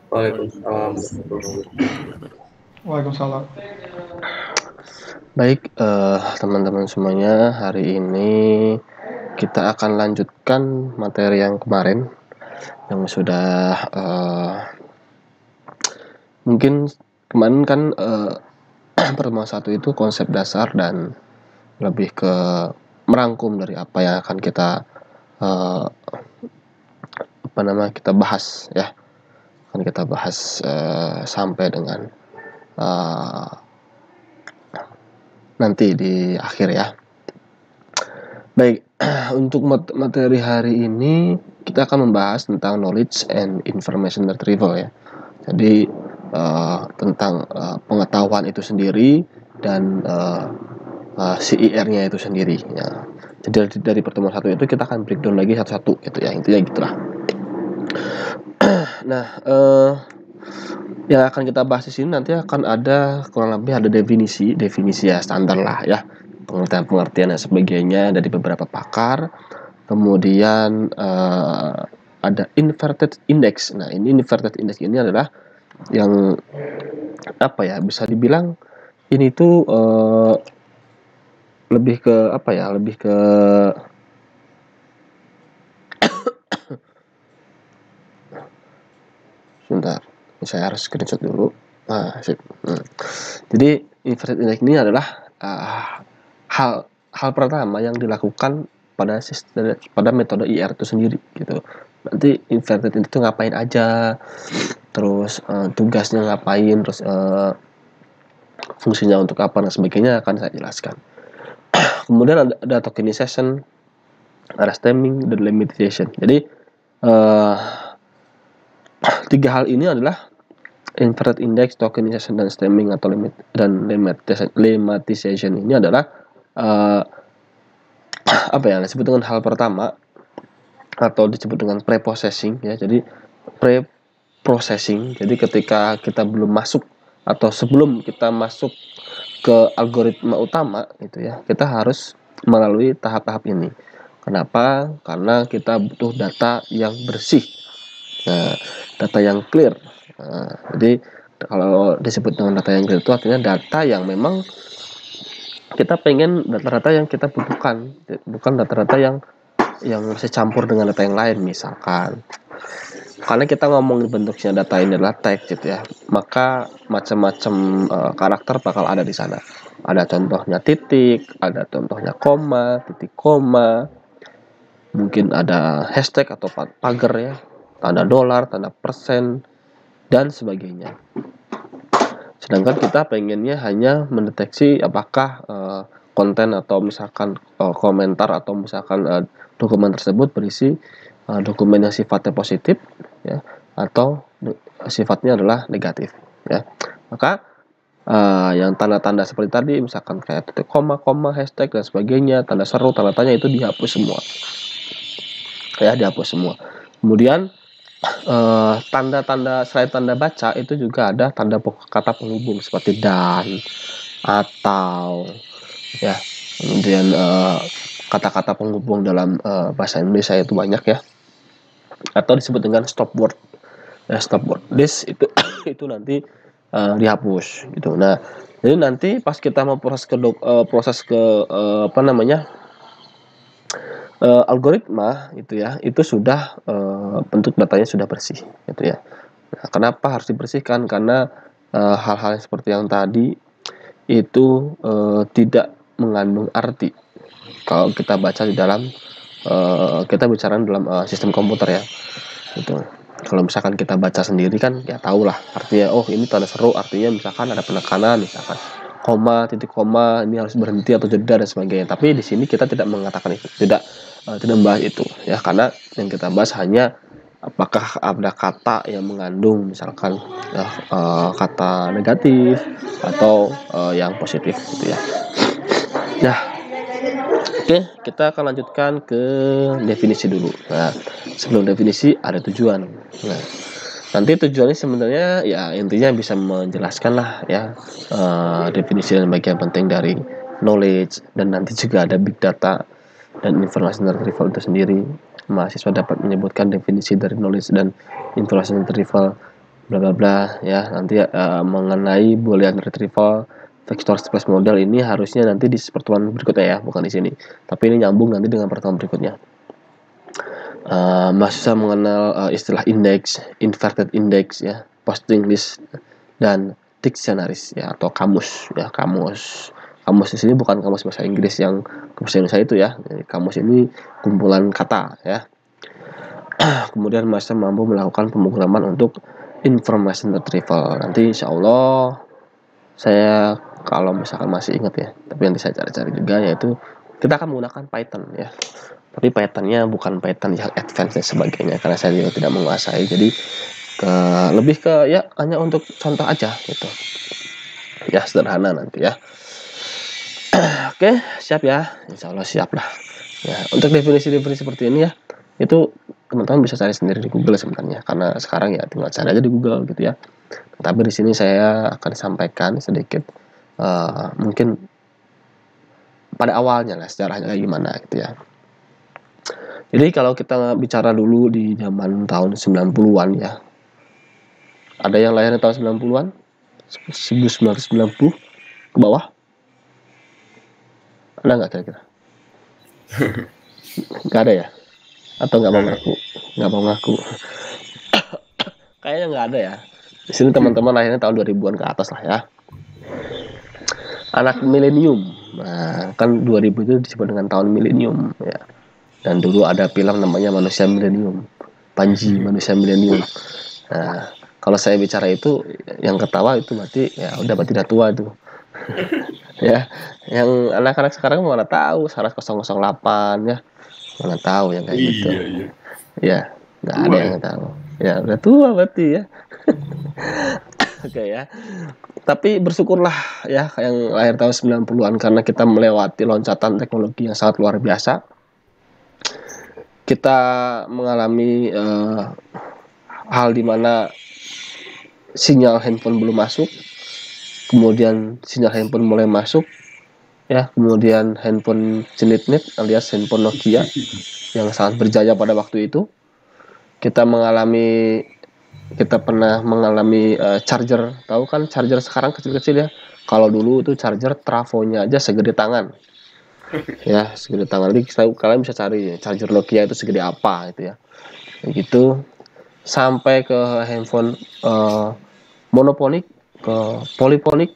Waalaikumsalam. Waalaikumsalam. Baik, teman-teman semuanya, hari ini kita akan lanjutkan materi yang kemarin yang sudah mungkin kemarin kan pertemuan satu itu konsep dasar dan lebih ke merangkum dari apa yang akan kita kita bahas ya, akan kita bahas sampai dengan nanti di akhir ya. Baik, untuk materi hari ini kita akan membahas tentang knowledge and information retrieval ya. Jadi tentang pengetahuan itu sendiri dan CIR-nya itu sendiri ya. Jadi dari pertemuan satu itu kita akan breakdown lagi satu-satu gitu ya, intinya gitulah. Nah, yang akan kita bahas di sini nanti akan ada kurang lebih ada definisi ya, standar lah ya, pengertian dan sebagainya dari beberapa pakar. Kemudian ada inverted index. Nah, ini inverted index ini adalah yang apa ya, bisa dibilang ini tuh lebih ke apa ya, lebih ke sebentar, saya harus screenshot dulu. Jadi inverted index ini adalah hal pertama yang dilakukan pada metode IR itu sendiri gitu. Nanti inverted index itu ngapain aja, terus tugasnya ngapain, terus fungsinya untuk apa dan sebagainya akan saya jelaskan. Kemudian ada tokenization, ada stemming, dan lemmatization. Jadi tiga hal ini adalah inverted index, tokenization, dan stemming atau lemmatization ini adalah apa ya, disebut dengan hal pertama atau disebut dengan preprocessing ya. Jadi preprocessing, jadi ketika kita belum masuk atau sebelum kita masuk ke algoritma utama gitu ya, kita harus melalui tahap-tahap ini. Kenapa? Karena kita butuh data yang bersih, data yang clear. Jadi kalau disebut dengan data yang clear itu artinya data yang memang kita pengen, data-data yang kita butuhkan, bukan data-data yang masih campur dengan data yang lain. Misalkan karena kita ngomong bentuknya data ini adalah teks gitu ya, maka macam-macam karakter bakal ada di sana. Ada contohnya titik, ada contohnya koma, titik koma, mungkin ada hashtag atau pagar ya, tanda dolar, tanda persen, dan sebagainya. Sedangkan kita pengennya hanya mendeteksi apakah konten atau misalkan komentar atau misalkan dokumen tersebut berisi dokumen yang sifatnya positif ya, atau sifatnya adalah negatif ya. Maka yang tanda-tanda seperti tadi misalkan kayak titik koma, hashtag dan sebagainya, tanda seru, tanda tanya itu dihapus semua ya, dihapus semua. Kemudian tanda-tanda selain tanda baca itu juga ada tanda kata penghubung seperti dan, atau ya. Kemudian kata-kata penghubung dalam bahasa Indonesia itu banyak ya, atau disebut dengan stop word ya, stop word this itu itu nanti dihapus gitu. Nah, jadi nanti pas kita mau proses ke apa namanya, algoritma itu ya, itu sudah bentuk datanya sudah bersih gitu ya. Nah, kenapa harus dibersihkan? Karena hal-hal yang seperti yang tadi itu tidak mengandung arti kalau kita baca di dalam kita bicara dalam sistem komputer ya gitu. Kalau misalkan kita baca sendiri kan ya tahulah artinya, oh ini tanda seru artinya misalkan ada penekanan, misalkan koma, titik koma ini harus berhenti atau jeda dan sebagainya. Tapi di sini kita tidak mengatakan itu, tidak membahas itu ya, karena yang kita bahas hanya apakah ada kata yang mengandung misalkan kata negatif atau yang positif gitu ya. Nah, oke, kita akan lanjutkan ke definisi dulu. Nah, sebelum definisi ada tujuan. Nah, nanti tujuannya sebenarnya ya intinya bisa menjelaskan lah ya definisi dan bagian penting dari knowledge, dan nanti juga ada big data dan information retrieval itu sendiri. Mahasiswa dapat menyebutkan definisi dari knowledge dan information retrieval bla bla bla ya. Nanti mengenai Boolean retrieval vector space model ini harusnya nanti di pertemuan berikutnya ya, bukan di sini. Tapi ini nyambung nanti dengan pertemuan berikutnya. Mahasiswa mengenal istilah index, inverted index ya, posting list dan dictionaries ya, atau kamus ya. Kamus di sini bukan kamus bahasa Inggris yang kamus Indonesia itu ya. Jadi, kamus ini kumpulan kata ya. Kemudian mahasiswa mampu melakukan pemrograman untuk information retrieval. Nanti insya Allah saya kalau misalkan masih ingat ya, tapi nanti saya cari-cari juga, yaitu kita akan menggunakan Python ya. Tapi Pythonnya bukan Python yang advance dan sebagainya, karena saya juga tidak menguasai. Jadi lebih ke ya hanya untuk contoh aja gitu ya, sederhana nanti ya. Oke, siap ya, insya Allah siap lah ya. Untuk definisi-definisi seperti ini ya, itu teman-teman bisa cari sendiri di Google sebenarnya, karena sekarang ya tinggal cari aja di Google gitu ya. Tapi di sini saya akan sampaikan sedikit mungkin pada awalnya lah sejarahnya kayak gimana gitu ya. Jadi kalau kita bicara dulu di zaman tahun 90-an ya. Ada yang lahir di tahun 90-an? 1990 ke bawah? Ada nggak kira-kira? Nggak ada ya? Atau nggak mau ngaku? Nggak mau ngaku. Kayaknya nggak ada ya. Di sini teman-teman lahirnya tahun 2000-an ke atas lah ya. Anak milenium. Nah, kan 2000 itu disebut dengan tahun milenium ya. Dan dulu ada film namanya Manusia Milenium, Panji Manusia Milenium. Nah, kalau saya bicara itu, yang ketawa itu berarti ya udah berarti udah tua itu. Ya, yang anak-anak sekarang mana tahu Saras 008 ya, mana tahu yang kayak gitu. Iya. Ya, nggak ada yang tahu. Ya udah tua berarti ya. Oke ya. Tapi bersyukurlah ya yang lahir tahun 90-an, karena kita melewati loncatan teknologi yang sangat luar biasa. Kita mengalami hal dimana sinyal handphone belum masuk, kemudian sinyal handphone mulai masuk ya, kemudian handphone Cenit-Net alias handphone Nokia yang sangat berjaya pada waktu itu. Kita pernah mengalami charger, tahu kan charger sekarang kecil-kecil ya. Kalau dulu itu charger trafonya aja segede tangan. Ya, segede tangan. Jadi kalian bisa cari charger Nokia itu segede apa itu ya. Begitu sampai ke handphone monoponik, ke poliponik,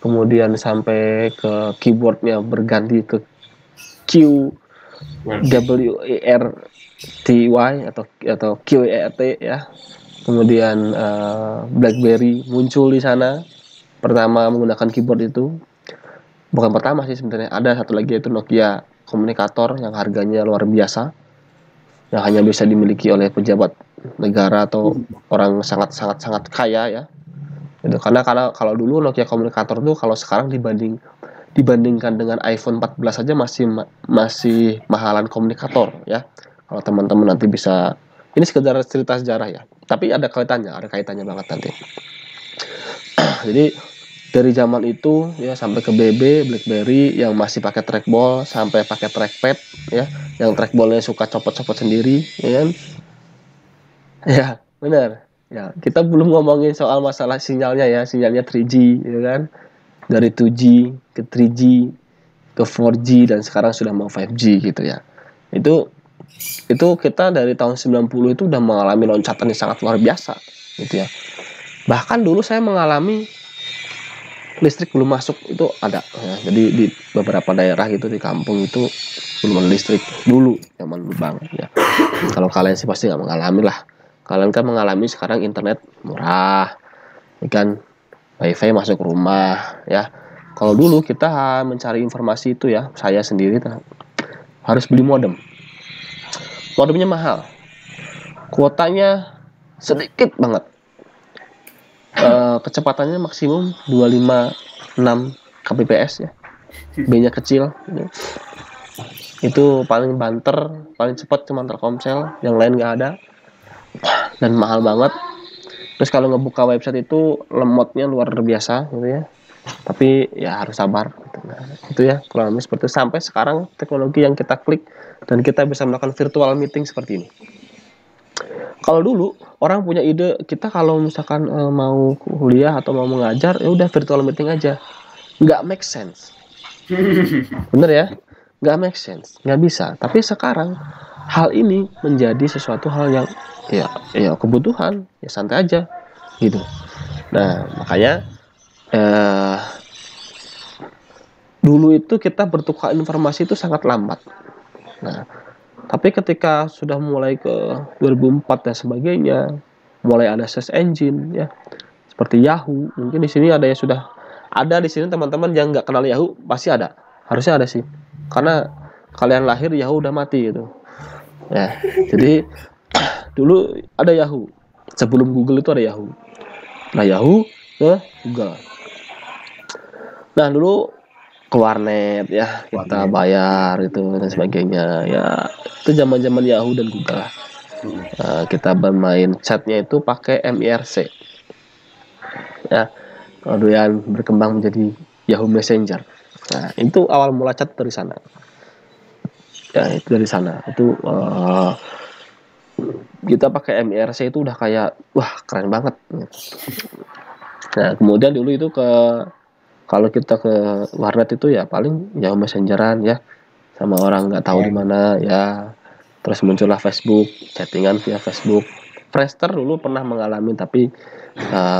kemudian sampai ke keyboardnya berganti ke QWERTY atau QWERT ya. Kemudian BlackBerry muncul di sana pertama menggunakan keyboard itu. Bukan pertama sih sebenarnya, ada satu lagi yaitu Nokia komunikator yang harganya luar biasa, yang hanya bisa dimiliki oleh pejabat negara atau orang sangat kaya ya. Itu karena kalau dulu Nokia komunikator tuh kalau sekarang dibandingkan dengan iPhone 14 saja masih mahalan komunikator ya. Kalau teman-teman nanti bisa, ini sekedar cerita sejarah ya, tapi ada kaitannya banget nanti. Jadi dari zaman itu ya sampai ke BB, BlackBerry yang masih pakai trackball, sampai pakai trackpad ya, yang trackballnya suka copot-copot sendiri ya kan. Ya benar ya, kita belum ngomongin soal masalah sinyalnya ya, sinyalnya 3G ya kan, dari 2G ke 3G ke 4G dan sekarang sudah mau 5G gitu ya. Itu kita dari tahun 90 itu udah mengalami loncatan yang sangat luar biasa gitu ya. Bahkan dulu saya mengalami listrik belum masuk itu ada ya. Jadi di beberapa daerah gitu di kampung itu belum ada listrik dulu, zaman dulu banget ya. Kalau kalian sih pasti nggak mengalami lah. Kalian kan mengalami sekarang internet murah, kan wifi masuk rumah ya. Kalau dulu kita mencari informasi itu ya, saya sendiri harus beli modem. Modemnya mahal, kuotanya sedikit banget. Kecepatannya maksimum 256 kbps ya, B-nya kecil ya. Itu paling banter, paling cepat cuma Telkomsel, yang lain nggak ada, dan mahal banget. Terus kalau ngebuka website itu lemotnya luar biasa gitu ya, tapi ya harus sabar gitu. Nah, itu ya kurang lebih seperti itu. Sampai sekarang teknologi yang kita klik dan kita bisa melakukan virtual meeting seperti ini. Kalau dulu orang punya ide, kita kalau misalkan mau kuliah atau mau mengajar, ya udah virtual meeting aja, nggak make sense, bener ya, nggak make sense, nggak bisa. Tapi sekarang hal ini menjadi sesuatu hal yang ya kebutuhan, ya santai aja gitu. Nah makanya eh, dulu itu kita bertukar informasi itu sangat lambat. Nah tapi ketika sudah mulai ke 2004 dan sebagainya, mulai ada search engine ya seperti Yahoo. Mungkin di sini ada yang sudah ada di sini teman-teman yang nggak kenal Yahoo pasti ada, harusnya ada sih, karena kalian lahir Yahoo udah mati gitu ya. Jadi dulu ada Yahoo, sebelum Google itu ada Yahoo. Nah Yahoo ke Google. Nah dulu ke warnet ya kita bayar itu dan sebagainya ya, itu zaman-zaman Yahoo dan Google. Kita bermain chatnya itu pakai MIRC ya, kemudian berkembang menjadi Yahoo Messenger. Nah itu awal mula chat dari sana ya, itu dari sana itu kita pakai MIRC itu udah kayak wah keren banget. Nah kemudian dulu itu kalau kita ke warnet itu ya paling Yahoo Messengeran ya, sama orang nggak tahu di mana ya. Terus muncullah Facebook, chattingan via Facebook. Friendster dulu pernah mengalami, tapi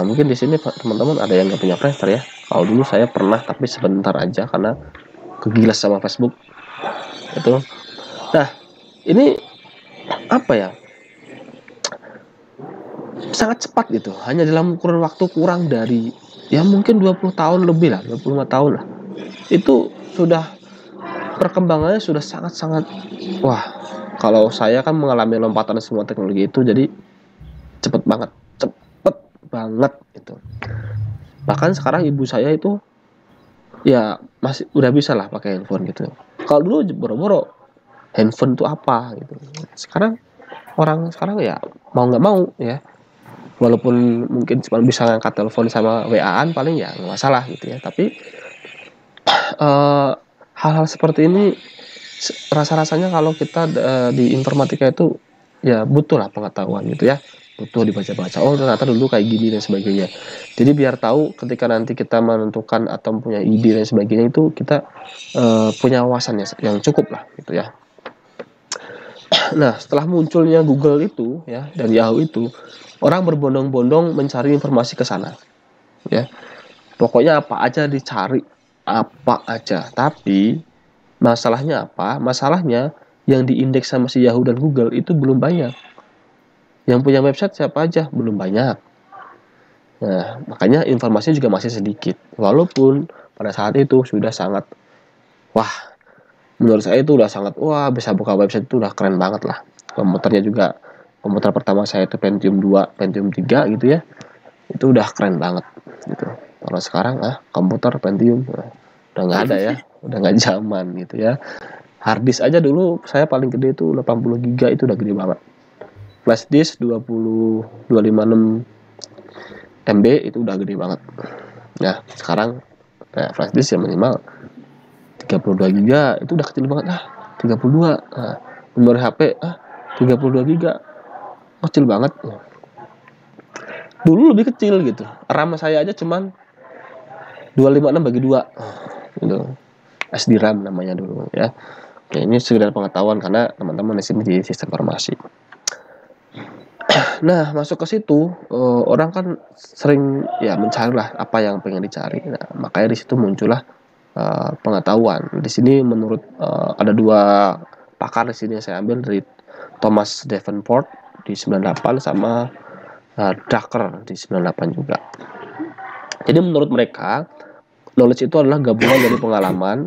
mungkin di sini teman-teman ada yang nggak punya Friendster ya. Kalau dulu saya pernah, tapi sebentar aja karena kegilas sama Facebook itu. Nah ini apa ya, sangat cepat gitu, hanya dalam kurun waktu kurang dari ya mungkin 20 tahun lebih lah, 25 tahun lah, itu sudah perkembangannya sudah sangat-sangat wah. Kalau saya kan mengalami lompatan semua teknologi itu, jadi cepet banget gitu. Bahkan sekarang ibu saya itu ya masih udah bisa lah pakai handphone gitu. Kalau dulu boro-boro handphone itu apa gitu. Sekarang orang sekarang ya mau nggak mau ya, walaupun mungkin cuma bisa ngangkat telepon sama WA-an paling ya nggak masalah gitu ya. Tapi hal-hal seperti ini rasa-rasanya kalau kita di informatika itu ya butuh lah pengetahuan gitu ya, butuh dibaca-baca, oh ternyata dulu kayak gini dan sebagainya. Jadi biar tahu ketika nanti kita menentukan atau punya ide dan sebagainya itu kita punya wawasan yang cukup lah gitu ya. Nah setelah munculnya Google itu ya dan Yahoo itu, orang berbondong-bondong mencari informasi ke sana ya, pokoknya apa aja dicari, apa aja. Tapi masalahnya apa? Masalahnya yang diindeks sama si Yahoo dan Google itu belum banyak. Yang punya website siapa aja? Belum banyak. Nah, makanya informasinya juga masih sedikit. Walaupun pada saat itu sudah sangat, wah, menurut saya itu udah sangat, wah, bisa buka website itu udah keren banget lah. Komputernya juga, komputer pertama saya itu Pentium 2, Pentium 3 gitu ya. Itu udah keren banget gitu. Kalau sekarang komputer Pentium udah nggak ada ya, udah nggak zaman gitu ya. Harddisk aja dulu saya paling gede itu 80 GB, itu udah gede banget. Flash disk 256 MB itu udah gede banget. Nah sekarang flash disk ya minimal 32 GB itu udah kecil banget 32. Memori HP 32 GB kecil banget. Dulu lebih kecil gitu, RAM saya aja cuman 256 bagi 2 gitu. SD RAM namanya dulu ya. Oke, ini sekedar pengetahuan karena teman-teman di sini di sistem informasi. Nah, masuk ke situ orang kan sering ya mencari lah apa yang pengen dicari. Nah, makanya di situ muncullah pengetahuan. Di sini menurut ada dua pakar di sini yang saya ambil dari Thomas Davenport di 98 sama Drucker di 98 juga. Jadi menurut mereka knowledge itu adalah gabungan dari pengalaman,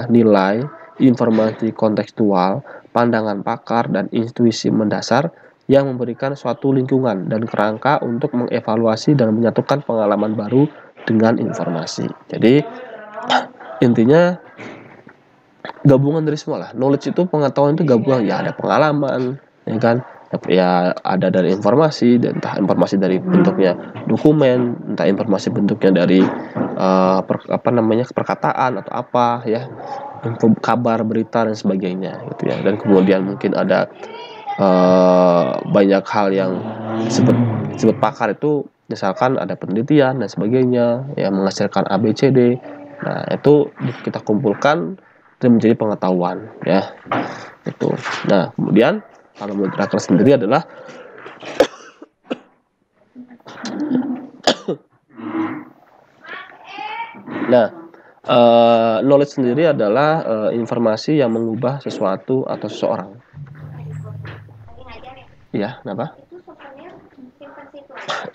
nilai, informasi kontekstual, pandangan pakar, dan intuisi mendasar yang memberikan suatu lingkungan dan kerangka untuk mengevaluasi dan menyatukan pengalaman baru dengan informasi. Jadi intinya gabungan dari semua lah. Knowledge itu, pengetahuan itu gabungan ya, ada pengalaman ya kan, ya ada dari informasi, dan entah informasi dari bentuknya dokumen, entah informasi bentuknya dari perkataan atau apa ya, info, kabar, berita dan sebagainya gitu ya. Dan kemudian mungkin ada banyak hal yang disebut pakar itu, misalkan ada penelitian dan sebagainya yang menghasilkan A B C D. Nah, itu kita kumpulkan dan menjadi pengetahuan ya. Itu. Nah, kemudian kalau multitracker sendiri adalah knowledge sendiri adalah informasi yang mengubah sesuatu atau seseorang. Iya, kenapa?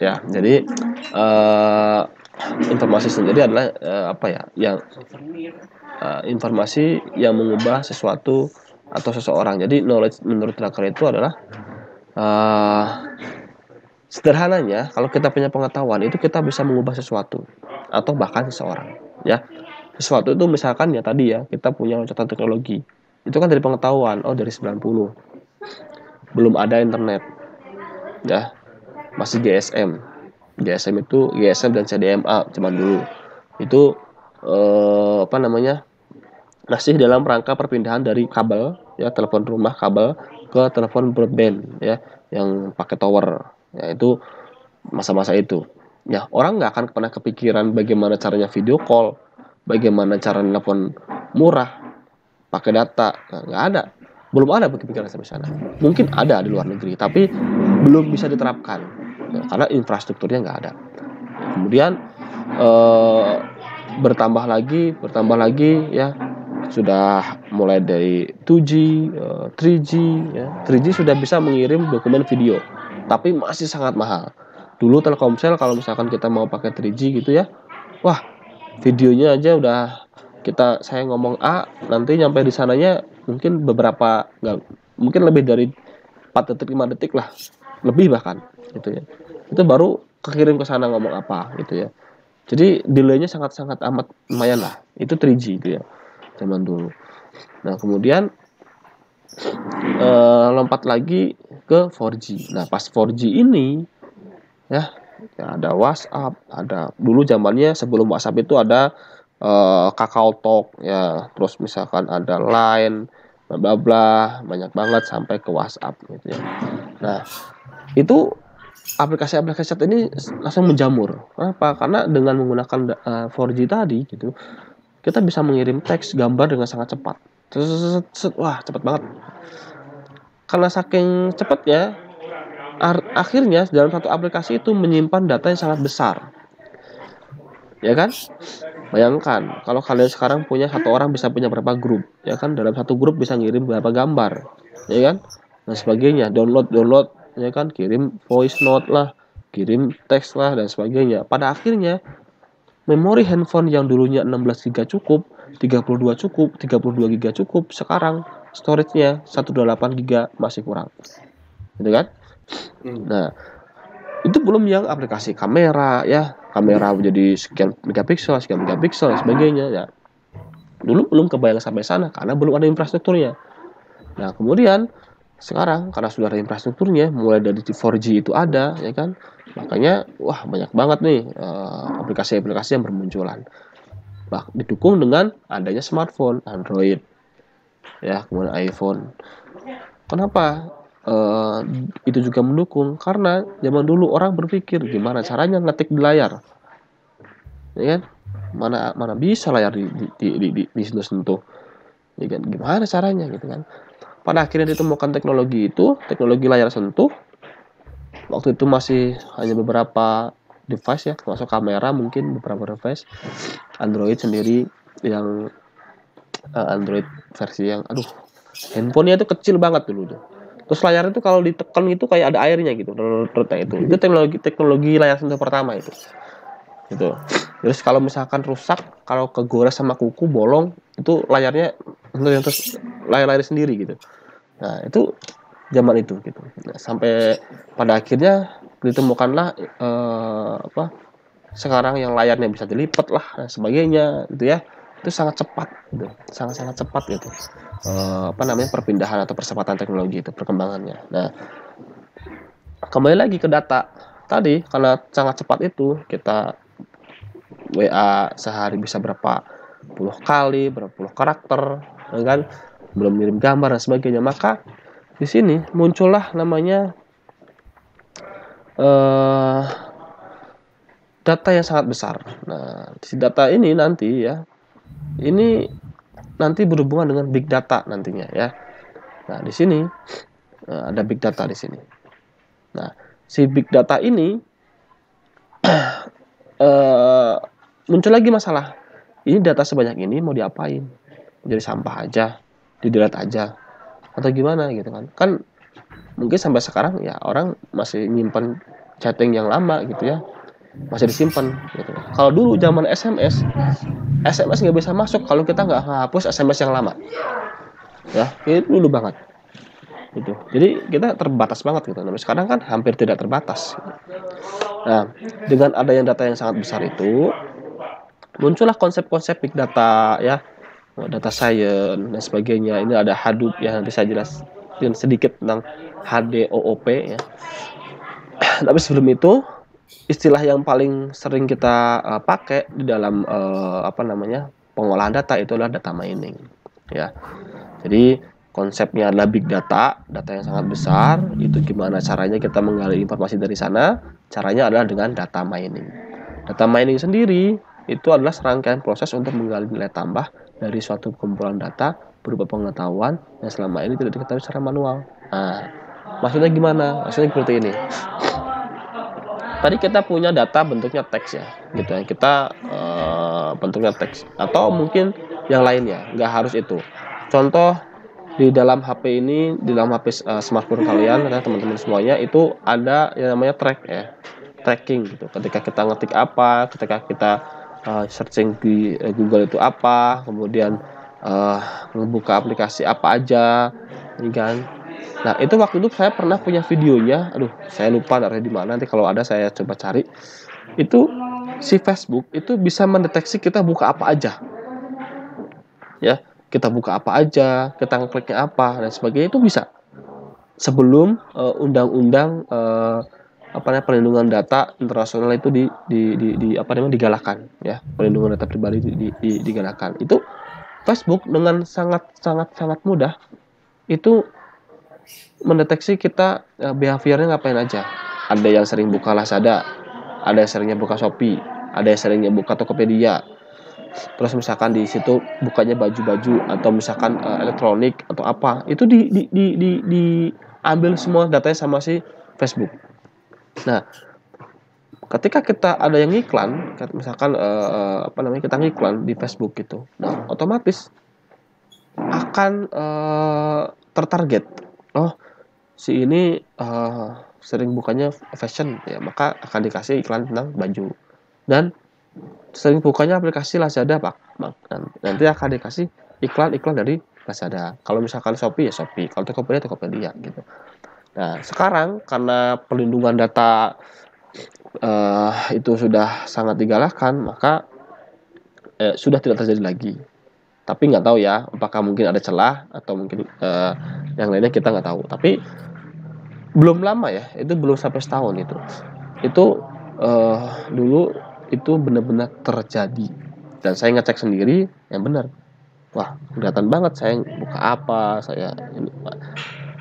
Ya, jadi informasi sendiri adalah informasi yang mengubah sesuatu atau seseorang. Jadi knowledge menurut Drucker itu adalah sederhananya, kalau kita punya pengetahuan itu kita bisa mengubah sesuatu atau bahkan seseorang. Ya, sesuatu itu misalkan ya tadi ya, kita punya loncatan teknologi, itu kan dari pengetahuan. Oh, dari 90 belum ada internet ya, masih GSM itu GSM dan CDMA zaman dulu itu masih dalam rangka perpindahan dari kabel ya, telepon rumah kabel ke telepon broadband ya, yang pakai tower ya. Itu masa-masa itu ya, orang nggak akan pernah kepikiran bagaimana caranya video call, bagaimana cara telepon murah pakai data. Nggak ada, belum ada kepikiran sampai sana. Mungkin ada di luar negeri tapi belum bisa diterapkan ya, karena infrastrukturnya nggak ada. Kemudian bertambah lagi ya, sudah mulai dari 2G, 3G ya. 3G sudah bisa mengirim dokumen video tapi masih sangat mahal. Dulu Telkomsel kalau misalkan kita mau pakai 3G gitu ya, wah, videonya aja udah saya ngomong A, nanti nyampe di sananya mungkin mungkin lebih dari 4 detik 5 detik lah, lebih bahkan gitu ya. Itu baru kekirim ke sana ngomong apa gitu ya. Jadi delaynya sangat-sangat amat lumayan lah. Itu 3G gitu ya zaman dulu. Nah, kemudian lompat lagi ke 4G. Nah, pas 4G ini ya ada WhatsApp, ada dulu zamannya sebelum WhatsApp itu ada Kakao Talk ya, terus misalkan ada Line, bla bla bla, banyak banget sampai ke WhatsApp gitu ya. Nah, itu aplikasi-aplikasi chat ini langsung menjamur. Kenapa? Karena dengan menggunakan 4G tadi gitu, kita bisa mengirim teks, gambar dengan sangat cepat. Wah, cepat banget. Karena saking cepatnya, akhirnya dalam satu aplikasi itu menyimpan data yang sangat besar. Ya kan? Bayangkan kalau kalian sekarang punya satu orang bisa punya berapa grup, ya kan? Dalam satu grup bisa ngirim berapa gambar, ya kan? Dan sebagainya, download, ya kan? Kirim voice note lah, kirim teks lah dan sebagainya. Pada akhirnya memori handphone yang dulunya 16 GB cukup, 32 cukup, 32 GB cukup, sekarang storage-nya 128 GB masih kurang. Gitu kan? Nah, itu belum yang aplikasi kamera ya, kamera menjadi sekian megapiksel dan sebagainya ya. Dulu belum kebayang sampai sana karena belum ada infrastrukturnya. Nah, kemudian sekarang karena sudah ada infrastrukturnya, mulai dari 4G itu ada ya kan, makanya wah banyak banget nih aplikasi-aplikasi yang bermunculan. Didukung dengan adanya smartphone, Android ya, kemudian iPhone. Kenapa itu juga mendukung? Karena zaman dulu orang berpikir gimana caranya ngetik di layar, ya kan? Mana bisa layar disentuh, ya kan? Gimana caranya gitu kan? Pada akhirnya ditemukan teknologi layar sentuh. Waktu itu masih hanya beberapa device ya, termasuk kamera mungkin beberapa device. Android sendiri yang Android versi yang handphonenya itu kecil banget dulu tuh. Terus layar itu kalau ditekan itu kayak ada airnya gitu. Itu teknologi layar sentuh pertama itu. Gitu. Terus kalau misalkan rusak, kalau kegores sama kuku bolong, itu layarnya terus layar sendiri gitu. Nah, itu zaman itu gitu. Nah, sampai pada akhirnya ditemukanlah sekarang yang layarnya bisa dilipat lah dan sebagainya gitu ya. Itu sangat cepat gitu. Sangat-sangat cepat gitu. Perpindahan atau percepatan teknologi itu perkembangannya. Nah, kembali lagi ke data tadi, karena sangat cepat itu kita WA sehari bisa berapa puluh kali, berapa puluh karakter, kan? Belum ngirim gambar dan sebagainya. Maka di sini muncullah namanya data yang sangat besar. Nah, si data ini nanti ya, ini nanti berhubungan dengan big data nantinya ya. Nah, di sini ada big data di sini. Nah, si big data ini muncul lagi masalah. Ini data sebanyak ini mau diapain? Jadi sampah aja, di-delete aja, atau gimana gitu kan? Kan mungkin sampai sekarang ya orang masih nyimpan chatting yang lama gitu ya, masih disimpan gitu. Kalau dulu zaman SMS nggak bisa masuk kalau kita nggak hapus SMS yang lama. Ya, itu dulu banget. Gitu. Jadi kita terbatas banget gitu. Nah, sekarang kan hampir tidak terbatas. Nah, dengan adanya data yang sangat besar itu, muncullah konsep-konsep big data ya, data science dan sebagainya. Ini ada Hadoop ya, nanti saya jelasin sedikit tentang HDOOP ya. Tapi sebelum itu, istilah yang paling sering kita pakai di dalam pengolahan data itu adalah data mining ya. Jadi konsepnya adalah big data, data yang sangat besar. Itu gimana caranya kita menggali informasi dari sana? Caranya adalah dengan data mining. Data mining sendiri itu adalah serangkaian proses untuk menggali nilai tambah dari suatu kumpulan data berupa pengetahuan yang selama ini tidak diketahui secara manual. Nah, maksudnya gimana? Maksudnya seperti ini. Tadi kita punya data bentuknya teks ya, gitu ya. Kita bentuknya teks atau mungkin yang lainnya, nggak harus itu. Contoh di dalam HP ini, di dalam HP smartphone kalian, ya, teman-teman semuanya itu ada yang namanya tracking gitu. Ketika kita ngetik apa, ketika kita searching di Google itu apa, kemudian membuka aplikasi apa aja, ini kan. Nah, itu waktu itu saya pernah punya videonya, aduh, saya lupa dari di mana. Nanti kalau ada saya coba cari. Itu si Facebook itu bisa mendeteksi kita buka apa aja. Ya, kita buka apa aja, kita ngekliknya apa dan sebagainya itu bisa. Sebelum undang-undang perlindungan data internasional itu digalakkan ya, perlindungan data pribadi digalakkan. Itu Facebook dengan sangat mudah itu mendeteksi kita behaviornya ngapain aja. Ada yang sering buka Lazada, ada yang seringnya buka Shopee, ada yang seringnya buka Tokopedia. Terus misalkan di situ bukanya baju-baju atau misalkan elektronik atau apa, itu diambil semua datanya sama si Facebook. Nah, ketika kita ada yang iklan, misalkan kita ngiklan di Facebook gitu, nah otomatis akan tertarget. Oh, si ini sering bukanya fashion ya, maka akan dikasih iklan tentang baju. Dan sering bukanya aplikasi Lazada Pak, nanti akan dikasih iklan dari Lazada. Kalau misalkan Shopee ya Shopee, kalau Tokopedia gitu. Nah, sekarang karena perlindungan data itu sudah sangat digalakkan, maka sudah tidak terjadi lagi. Tapi nggak tahu ya, apakah mungkin ada celah atau mungkin yang lainnya kita nggak tahu. Tapi belum lama ya, itu belum sampai setahun itu. Itu dulu itu benar-benar terjadi dan saya ngecek sendiri yang benar. Wah, kelihatan banget saya buka apa, saya ini.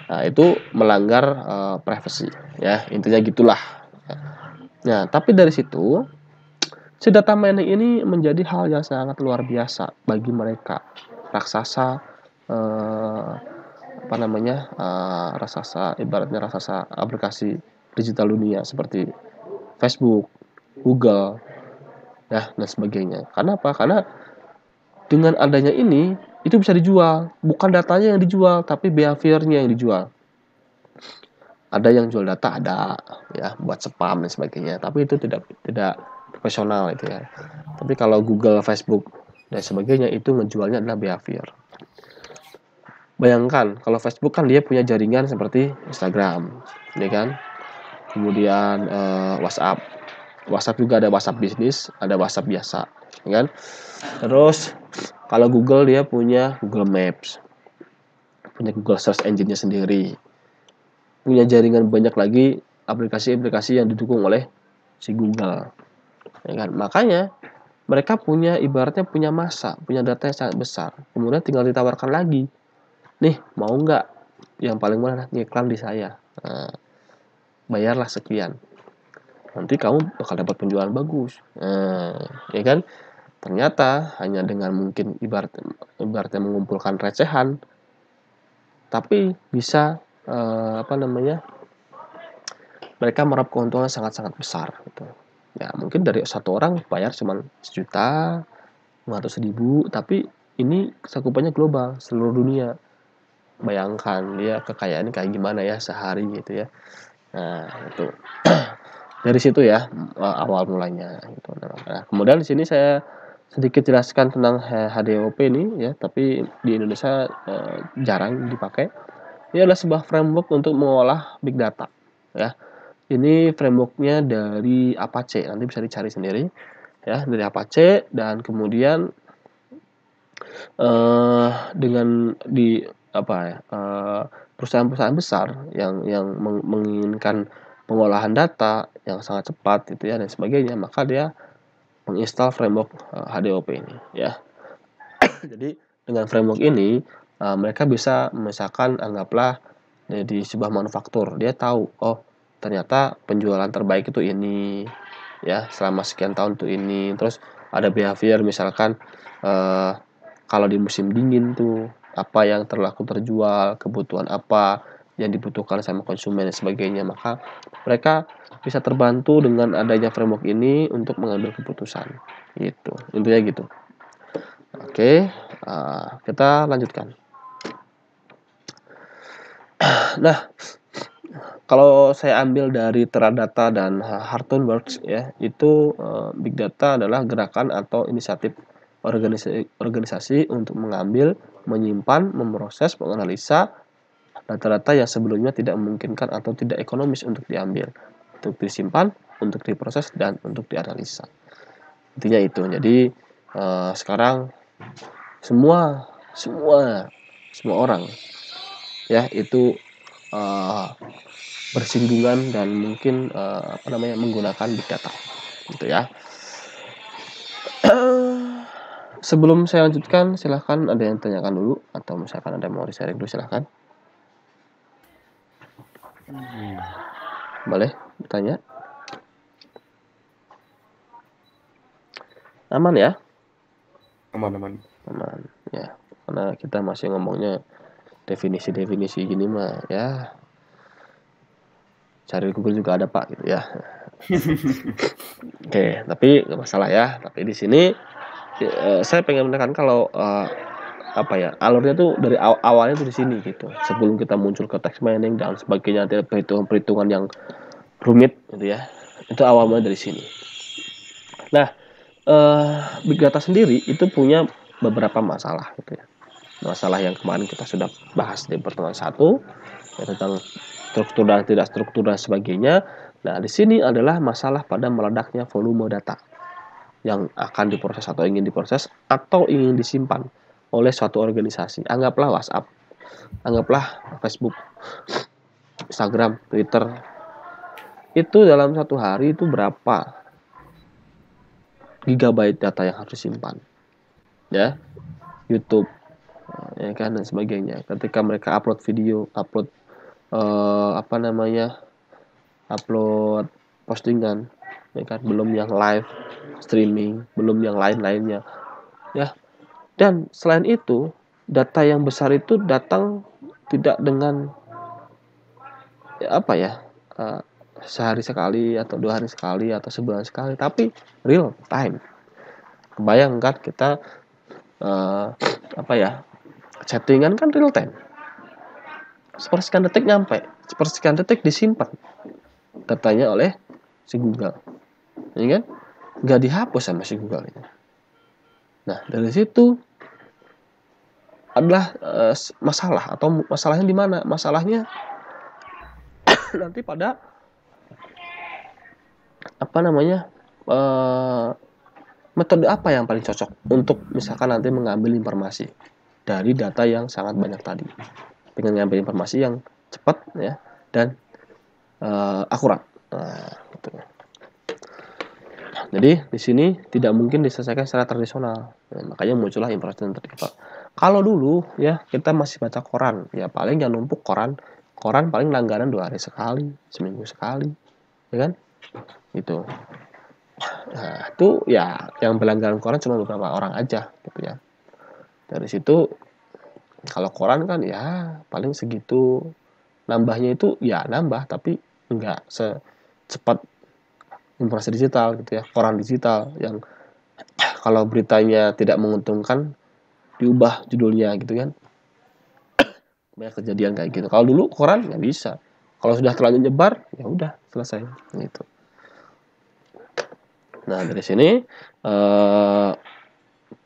Nah, itu melanggar privasi ya, intinya gitulah. Nah, tapi dari situ si data mining ini menjadi hal yang sangat luar biasa bagi mereka raksasa ibaratnya raksasa aplikasi digital dunia seperti Facebook, Google, ya dan sebagainya. Karena apa? Karena dengan adanya ini itu bisa dijual, bukan datanya yang dijual, tapi behaviornya yang dijual. Ada yang jual data, ada ya buat spam dan sebagainya, tapi itu tidak profesional itu ya. Tapi kalau Google, Facebook dan sebagainya itu menjualnya adalah behavior. Bayangkan kalau Facebook kan dia punya jaringan seperti Instagram, ya kan? Kemudian WhatsApp juga ada WhatsApp bisnis, ada WhatsApp biasa, ya kan? Terus kalau Google dia punya Google Maps, punya Google Search Engine-nya sendiri, punya jaringan banyak lagi aplikasi-aplikasi yang didukung oleh si Google, ya kan? Makanya mereka ibaratnya punya massa, punya data yang sangat besar. Kemudian tinggal ditawarkan lagi, nih mau nggak yang paling murah ngiklan di saya. Nah, bayarlah sekian. Nanti kamu bakal dapat penjualan bagus. Ya kan? Ternyata hanya dengan mungkin ibaratnya mengumpulkan recehan, tapi bisa mereka meraup keuntungan sangat-sangat besar gitu. Ya mungkin dari satu orang bayar cuma 1.500.000, tapi ini cakupannya global, seluruh dunia. Bayangkan dia kekayaannya kayak gimana ya sehari gitu ya. Nah itu dari situ ya awal mulanya gitu. Nah kemudian di sini saya sedikit jelaskan tentang HDOP ini ya, tapi di Indonesia jarang dipakai. Ini adalah sebuah framework untuk mengolah big data ya. Ini frameworknya dari Apache, nanti bisa dicari sendiri ya, dari Apache. Dan kemudian dengan di perusahaan-perusahaan besar yang menginginkan pengolahan data yang sangat cepat gitu ya dan sebagainya, maka dia menginstal framework HDOP ini ya. Jadi dengan framework ini mereka bisa misalkan anggaplah di sebuah manufaktur, dia tahu ternyata penjualan terbaik itu ini ya selama sekian tahun tuh ini. Terus ada behavior misalkan kalau di musim dingin tuh apa yang terjual, kebutuhan apa yang dibutuhkan sama konsumen dan sebagainya, maka mereka bisa terbantu dengan adanya framework ini untuk mengambil keputusan gitu, intinya gitu. Oke, kita lanjutkan. Nah, kalau saya ambil dari Teradata dan Hawthorne Works ya, itu big data adalah gerakan atau inisiatif organisasi untuk mengambil, menyimpan, memproses, menganalisa data-data yang sebelumnya tidak memungkinkan atau tidak ekonomis untuk diambil, untuk disimpan, untuk diproses, dan untuk dianalisa. Intinya itu. Jadi sekarang semua orang ya itu bersinggungan dan mungkin menggunakan big data gitu ya. Sebelum saya lanjutkan, silahkan ada yang tanyakan dulu atau misalkan ada yang mau di-sharing dulu, silahkan. Boleh bertanya. Aman ya? Aman ya, karena kita masih ngomongnya definisi gini mah ya, cari Google juga ada Pak gitu ya. Oke, tapi nggak masalah ya. Tapi di sini saya pengen menekan kalau alurnya tuh dari awalnya tuh di sini gitu. Sebelum kita muncul ke text mining dan sebagainya, ada perhitungan yang rumit gitu ya. Itu awalnya dari sini. Nah, big data sendiri itu punya beberapa masalah gitu ya. Masalah yang kemarin kita sudah bahas di pertemuan 1 ya, tentang struktur dan tidak struktur dan sebagainya. Nah, di sini adalah masalah pada meledaknya volume data yang akan diproses atau ingin diproses atau ingin disimpan oleh suatu organisasi. Anggaplah WhatsApp, anggaplah Facebook, Instagram, Twitter. Itu dalam satu hari itu berapa gigabyte data yang harus disimpan. Ya, YouTube ya kan dan sebagainya. Ketika mereka upload video, upload upload postingan ya kan, belum yang live streaming, belum yang lain-lainnya ya. Dan selain itu, data yang besar itu datang tidak dengan sehari sekali atau 2 hari sekali atau sebulan sekali, tapi real time. Kebayang kan kita chattingan kan real time, sepersekian detik nyampe, sepersekian detik disimpan datanya oleh si Google, ya kan? Nggak dihapus sama si Google ini. Nah, dari situ adalah masalah, atau masalahnya di mana? Masalahnya nanti pada metode apa yang paling cocok untuk misalkan nanti mengambil informasi dari data yang sangat banyak tadi, dengan mengambil informasi yang cepat ya dan akurat. Nah, gitu. Jadi di sini tidak mungkin diselesaikan secara tradisional. Nah, makanya muncullah information Kalau dulu ya kita masih baca koran, ya paling yang numpuk koran paling langganan 2 hari sekali, seminggu sekali, ya kan? Itu. Nah, itu ya yang berlangganan koran cuma beberapa orang aja gitu ya. Dari situ kalau koran kan ya paling segitu, nambahnya itu ya nambah tapi nggak secepat informasi digital gitu ya, koran digital yang kalau beritanya tidak menguntungkan diubah judulnya gitu kan. Banyak kejadian kayak gitu. Kalau dulu koran nggak bisa. Kalau sudah terlanjur nyebar, ya udah selesai gitu. Nah dari sini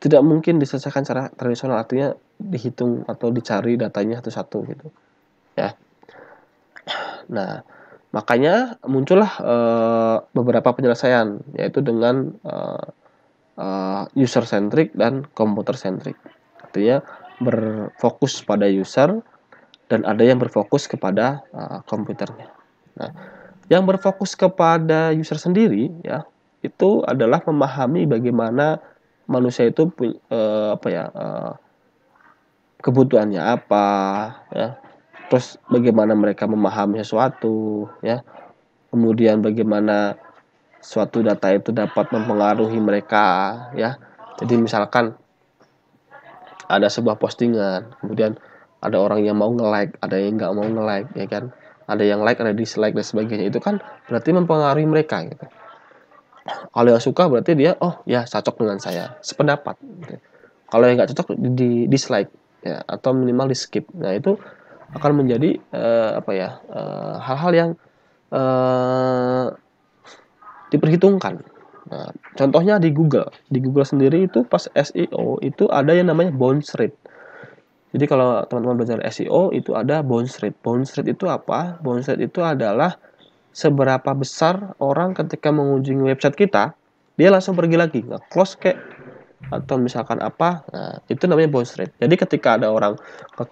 tidak mungkin diselesaikan secara tradisional, artinya dihitung atau dicari datanya satu-satu gitu ya. Nah makanya muncullah beberapa penyelesaian, yaitu dengan user centric dan computer centric. Artinya berfokus pada user dan ada yang berfokus kepada komputernya. Nah, yang berfokus kepada user sendiri ya itu adalah memahami bagaimana manusia itu kebutuhannya apa ya, terus bagaimana mereka memahami sesuatu ya, kemudian bagaimana suatu data itu dapat mempengaruhi mereka ya. Jadi misalkan ada sebuah postingan, kemudian ada orang yang mau nge-like, ada yang nggak mau nge-like ya kan, ada yang like, ada dislike dan sebagainya, itu kan berarti mempengaruhi mereka gitu. Kalau yang suka berarti dia oh ya cocok dengan saya, sependapat gitu. Kalau yang nggak cocok di dislike ya, atau minimal di skip. Nah itu akan menjadi hal-hal yang eh, diperhitungkan. Nah, contohnya di Google sendiri itu pas SEO itu ada yang namanya bounce rate. Jadi kalau teman-teman belajar SEO itu ada bounce rate. Bounce rate itu apa? Bounce rate itu adalah seberapa besar orang ketika mengunjungi website kita, dia langsung pergi lagi, nge-close kayak atau misalkan apa. Nah, itu namanya bounce rate. Jadi ketika ada orang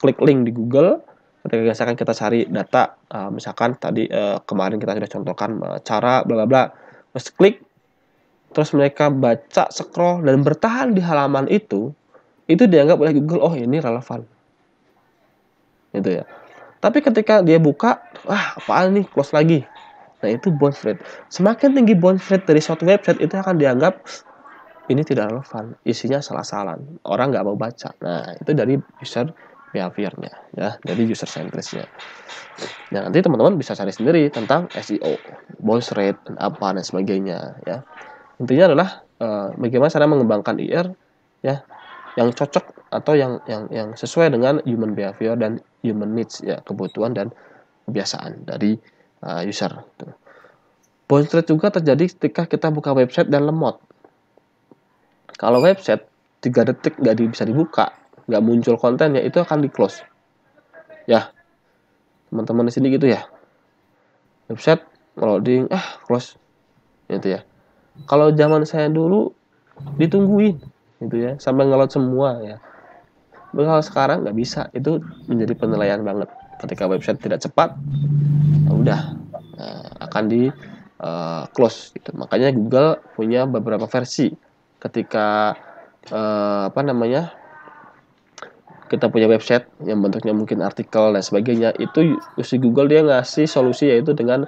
klik link di Google, ketika misalkan kita cari data, misalkan tadi kemarin kita sudah contohkan cara bla bla bla, terus klik, terus mereka baca, scroll dan bertahan di halaman itu dianggap oleh Google oh ini relevan. Gitu ya. Tapi ketika dia buka, apaan nih, close lagi. Nah, itu bounce rate. Semakin tinggi bounce rate dari suatu website itu akan dianggap ini tidak relevan, isinya salah-salah, orang nggak mau baca. Nah, itu dari user behavior-nya, ya, dari user centrisnya. Nah, nanti teman-teman bisa cari sendiri tentang SEO, bounce rate, dan apa dan sebagainya, ya. Intinya adalah bagaimana cara mengembangkan IR, ya, yang cocok atau yang sesuai dengan human behavior dan human needs, ya, kebutuhan dan kebiasaan dari user. Bounce rate juga terjadi ketika kita buka website dan lemot. Kalau website 3 detik nggak bisa dibuka, nggak muncul kontennya, itu akan di close. Ya, teman-teman di sini gitu ya. Website loading, close, gitu ya. Kalau zaman saya dulu ditungguin, gitu ya, sampai ngeload semua ya. Kalau sekarang nggak bisa, itu menjadi penilaian banget. Ketika website tidak cepat, ya udah akan di close. Gitu. Makanya Google punya beberapa versi. Ketika kita punya website yang bentuknya mungkin artikel dan sebagainya, itu si Google dia ngasih solusi yaitu dengan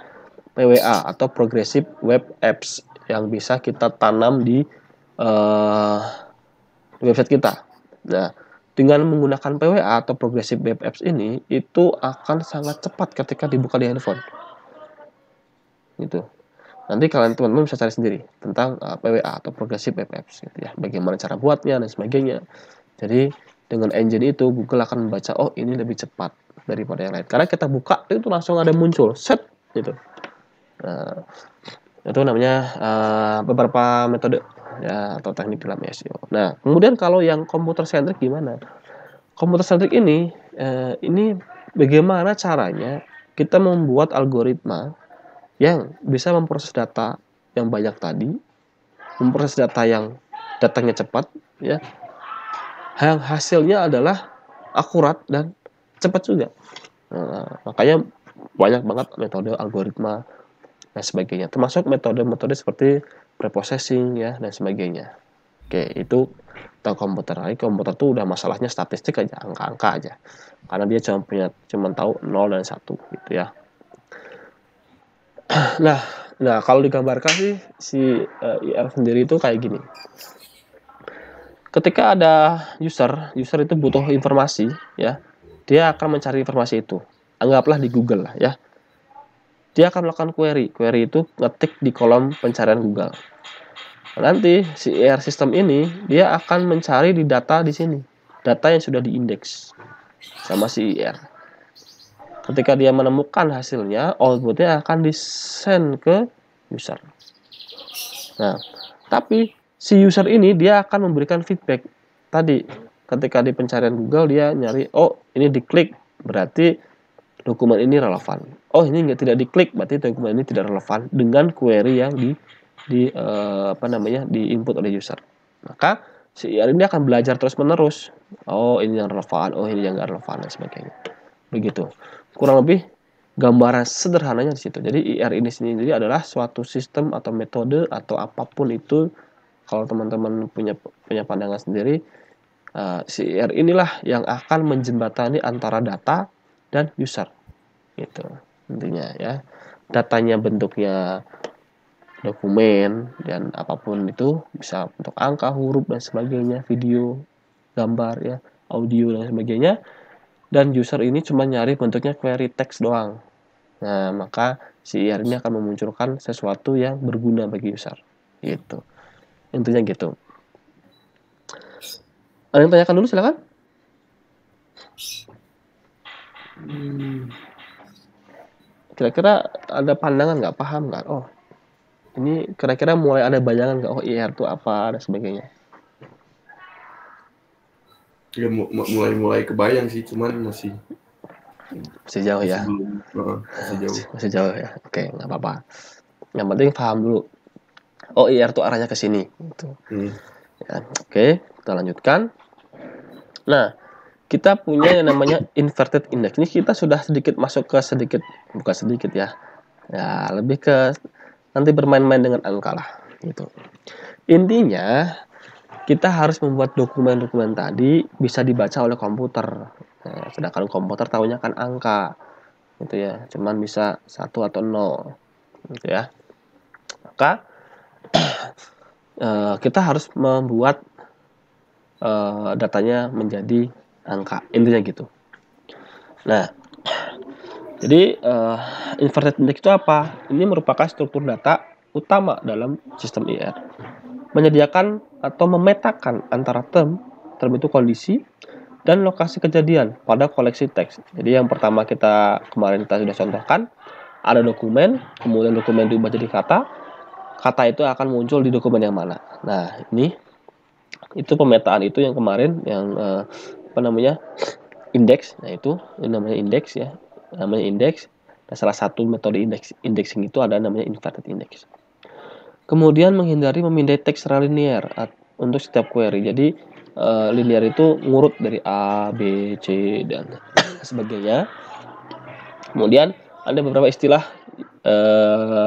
PWA atau Progressive Web Apps yang bisa kita tanam di website kita. Nah, dengan menggunakan PWA atau Progressive Web Apps ini, itu akan sangat cepat ketika dibuka di handphone. Gitu. Nanti kalian teman-teman bisa cari sendiri tentang PWA atau Progressive Web Apps gitu ya. Bagaimana cara buatnya dan sebagainya. Jadi dengan engine itu Google akan membaca oh ini lebih cepat daripada yang lain. Karena kita buka itu langsung ada muncul set gitu. Nah, itu namanya beberapa metode ya atau teknik dalam SEO. Nah, kemudian kalau yang computer centric gimana? Computer centric ini bagaimana caranya kita membuat algoritma yang bisa memproses data yang banyak tadi, memproses data yang datangnya cepat, ya, yang hasilnya adalah akurat dan cepat juga. Nah, makanya banyak banget metode algoritma dan sebagainya, termasuk metode-metode seperti preprocessing ya dan sebagainya. Oke, itu tentang komputer. Nah, komputer tuh udah masalahnya statistik aja, angka-angka aja. Karena dia cuma tahu 0 dan 1 gitu ya. Nah, kalau digambarkan sih si IR sendiri itu kayak gini. Ketika ada user itu butuh informasi ya, dia akan mencari informasi itu. Anggaplah di Google lah ya. Dia akan melakukan query. Query itu ngetik di kolom pencarian Google. Nanti si IR system ini dia akan mencari di data di sini, data yang sudah diindeks sama si IR. Ketika dia menemukan hasilnya, outputnya akan di-send ke user. Nah, tapi si user ini dia akan memberikan feedback. Tadi ketika di pencarian Google dia nyari, oh ini diklik berarti dokumen ini relevan. Oh ini tidak diklik berarti dokumen ini tidak relevan dengan query yang diinput oleh user. Maka si IR ini akan belajar terus menerus. Oh ini yang relevan, oh ini yang nggak relevan dan sebagainya. Begitu. Kurang lebih gambaran sederhananya di situ. Jadi IR ini sendiri adalah suatu sistem atau metode atau apapun itu. Kalau teman-teman punya pandangan sendiri, si IR inilah yang akan menjembatani antara data dan user. Gitu intinya ya. Datanya bentuknya dokumen dan apapun itu, bisa bentuk angka, huruf dan sebagainya, video, gambar ya, audio dan sebagainya. Dan user ini cuma nyari bentuknya query text doang. Nah, maka si IR ini akan memunculkan sesuatu yang berguna bagi user. Gitu. Intinya gitu. Ada yang tanyakan dulu silakan. Kira-kira ada pandangan nggak, paham nggak? Oh, ini kira-kira mulai ada bayangan nggak? Oh, IR itu apa dan sebagainya. Ya mulai kebayang sih, cuman masih jauh ya. Masih jauh ya. Oke, nggak apa-apa. Yang penting paham dulu. Oh, IR itu arahnya ke sini. Gitu. Ya, oke, kita lanjutkan. Nah, kita punya yang namanya inverted index. Ini kita sudah sedikit masuk ke bukan sedikit ya. Ya, lebih ke nanti bermain-main dengan angka lah. Gitu. Intinya, kita harus membuat dokumen-dokumen tadi bisa dibaca oleh komputer. Nah, sedangkan komputer tahunya kan angka. Gitu ya. Cuman bisa 1 atau 0. Gitu ya. Maka kita harus membuat datanya menjadi angka, intinya gitu. Nah, jadi inverted index itu apa? Ini merupakan struktur data utama dalam sistem IR, menyediakan atau memetakan antara term itu kondisi, dan lokasi kejadian pada koleksi teks. Jadi yang pertama kemarin kita sudah contohkan, ada dokumen, kemudian dokumen diubah jadi kata itu akan muncul di dokumen yang mana. Nah, itu pemetaan itu yang kemarin yang indeks. Nah, itu yang namanya indeks ya. Namanya indeks. Nah, salah satu metode indexing itu ada namanya inverted index. Kemudian menghindari memindai teks secara linear untuk setiap query. Jadi linear itu ngurut dari A, B, C dan sebagainya. Kemudian ada beberapa istilah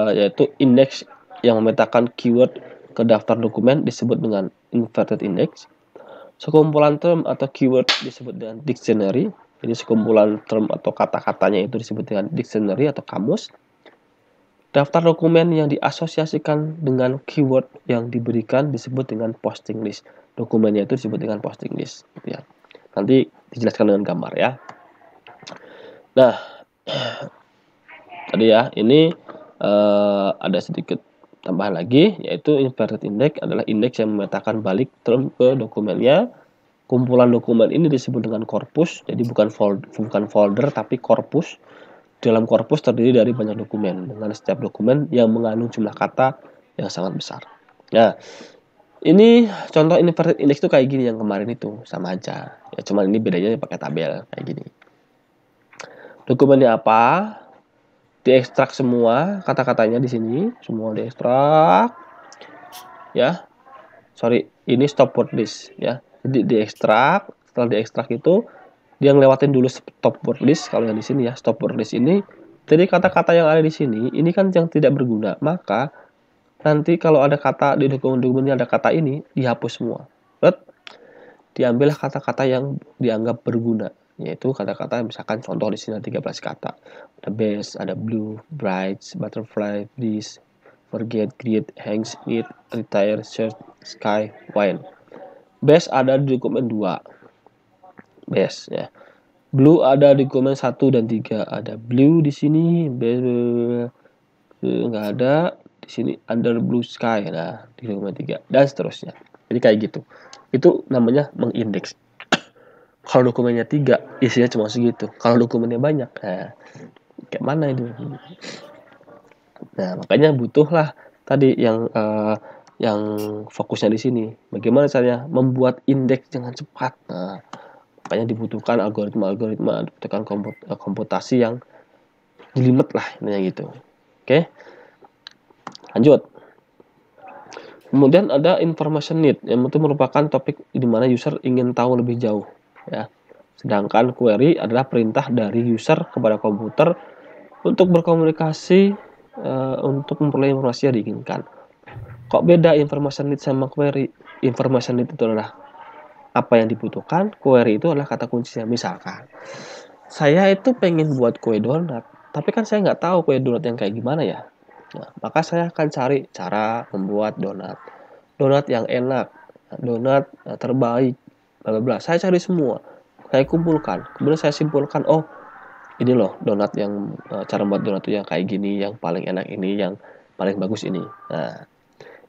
yaitu indeks yang memetakan keyword ke daftar dokumen disebut dengan inverted index. Sekumpulan term atau keyword disebut dengan dictionary. Jadi sekumpulan term atau kata-katanya itu disebut dengan dictionary atau kamus. Daftar dokumen yang diasosiasikan dengan keyword yang diberikan disebut dengan posting list. Dokumennya itu disebut dengan posting list. Gitu ya. Nanti dijelaskan dengan gambar ya. Nah, tadi ya, ini ada sedikit tambahan lagi, yaitu inverted index adalah indeks yang memetakan balik term ke dokumennya. Kumpulan dokumen ini disebut dengan korpus, jadi bukan folder tapi korpus. Dalam korpus terdiri dari banyak dokumen, dengan setiap dokumen yang mengandung jumlah kata yang sangat besar. Nah, ini contoh inverted index itu kayak gini, yang kemarin itu sama aja. Ya, cuman ini bedanya pakai tabel kayak gini. Dokumennya apa? Diekstrak semua kata-katanya di sini, semua diekstrak. Ya. Sorry, ini stop word list ya. Jadi diekstrak, setelah diekstrak itu dia ngelewatin dulu stop word list. Kalau yang di sini ya, stop word list ini, jadi kata-kata yang ada di sini ini kan yang tidak berguna, maka nanti kalau ada kata di dokumen-dokumennya ada kata ini, dihapus semua. Diambillah kata-kata yang dianggap berguna, yaitu kata-kata misalkan contoh di sini ada 13 kata. Ada best, ada blue, bright, butterfly, breeze, forget, greet, hangs, eat, retire, search, sky, wine. Best ada di dokumen 2. Best ya. Blue ada di dokumen 1 dan 3. Ada blue di sini, nggak ada di sini, under blue sky, nah di dokumen 3 dan seterusnya. Jadi kayak gitu. Itu namanya mengindeks. Kalau dokumennya 3, isinya cuma segitu. Kalau dokumennya banyak, nah kayak mana itu? Nah, makanya butuhlah tadi yang fokusnya di sini. Bagaimana caranya membuat indeks dengan cepat? Nah, makanya dibutuhkan algoritma, dibutuhkan komputasi yang jelimet lah, intinya gitu. Oke, lanjut. Kemudian ada information need, yang itu merupakan topik di mana user ingin tahu lebih jauh, ya. Sedangkan query adalah perintah dari user kepada komputer untuk berkomunikasi untuk memperoleh informasi yang diinginkan. Kok beda information need sama query? Information need itu adalah apa yang dibutuhkan, query itu adalah kata kuncinya. Misalkan, saya itu pengen buat kue donat, tapi kan saya nggak tahu kue donat yang kayak gimana ya. Nah, maka saya akan cari cara membuat donat yang enak, donat terbaik, bla bla bla. Saya cari semua, saya kumpulkan, kemudian saya simpulkan, oh ini loh donat yang cara membuat donat itu yang kayak gini, yang paling enak ini, yang paling bagus ini. Nah,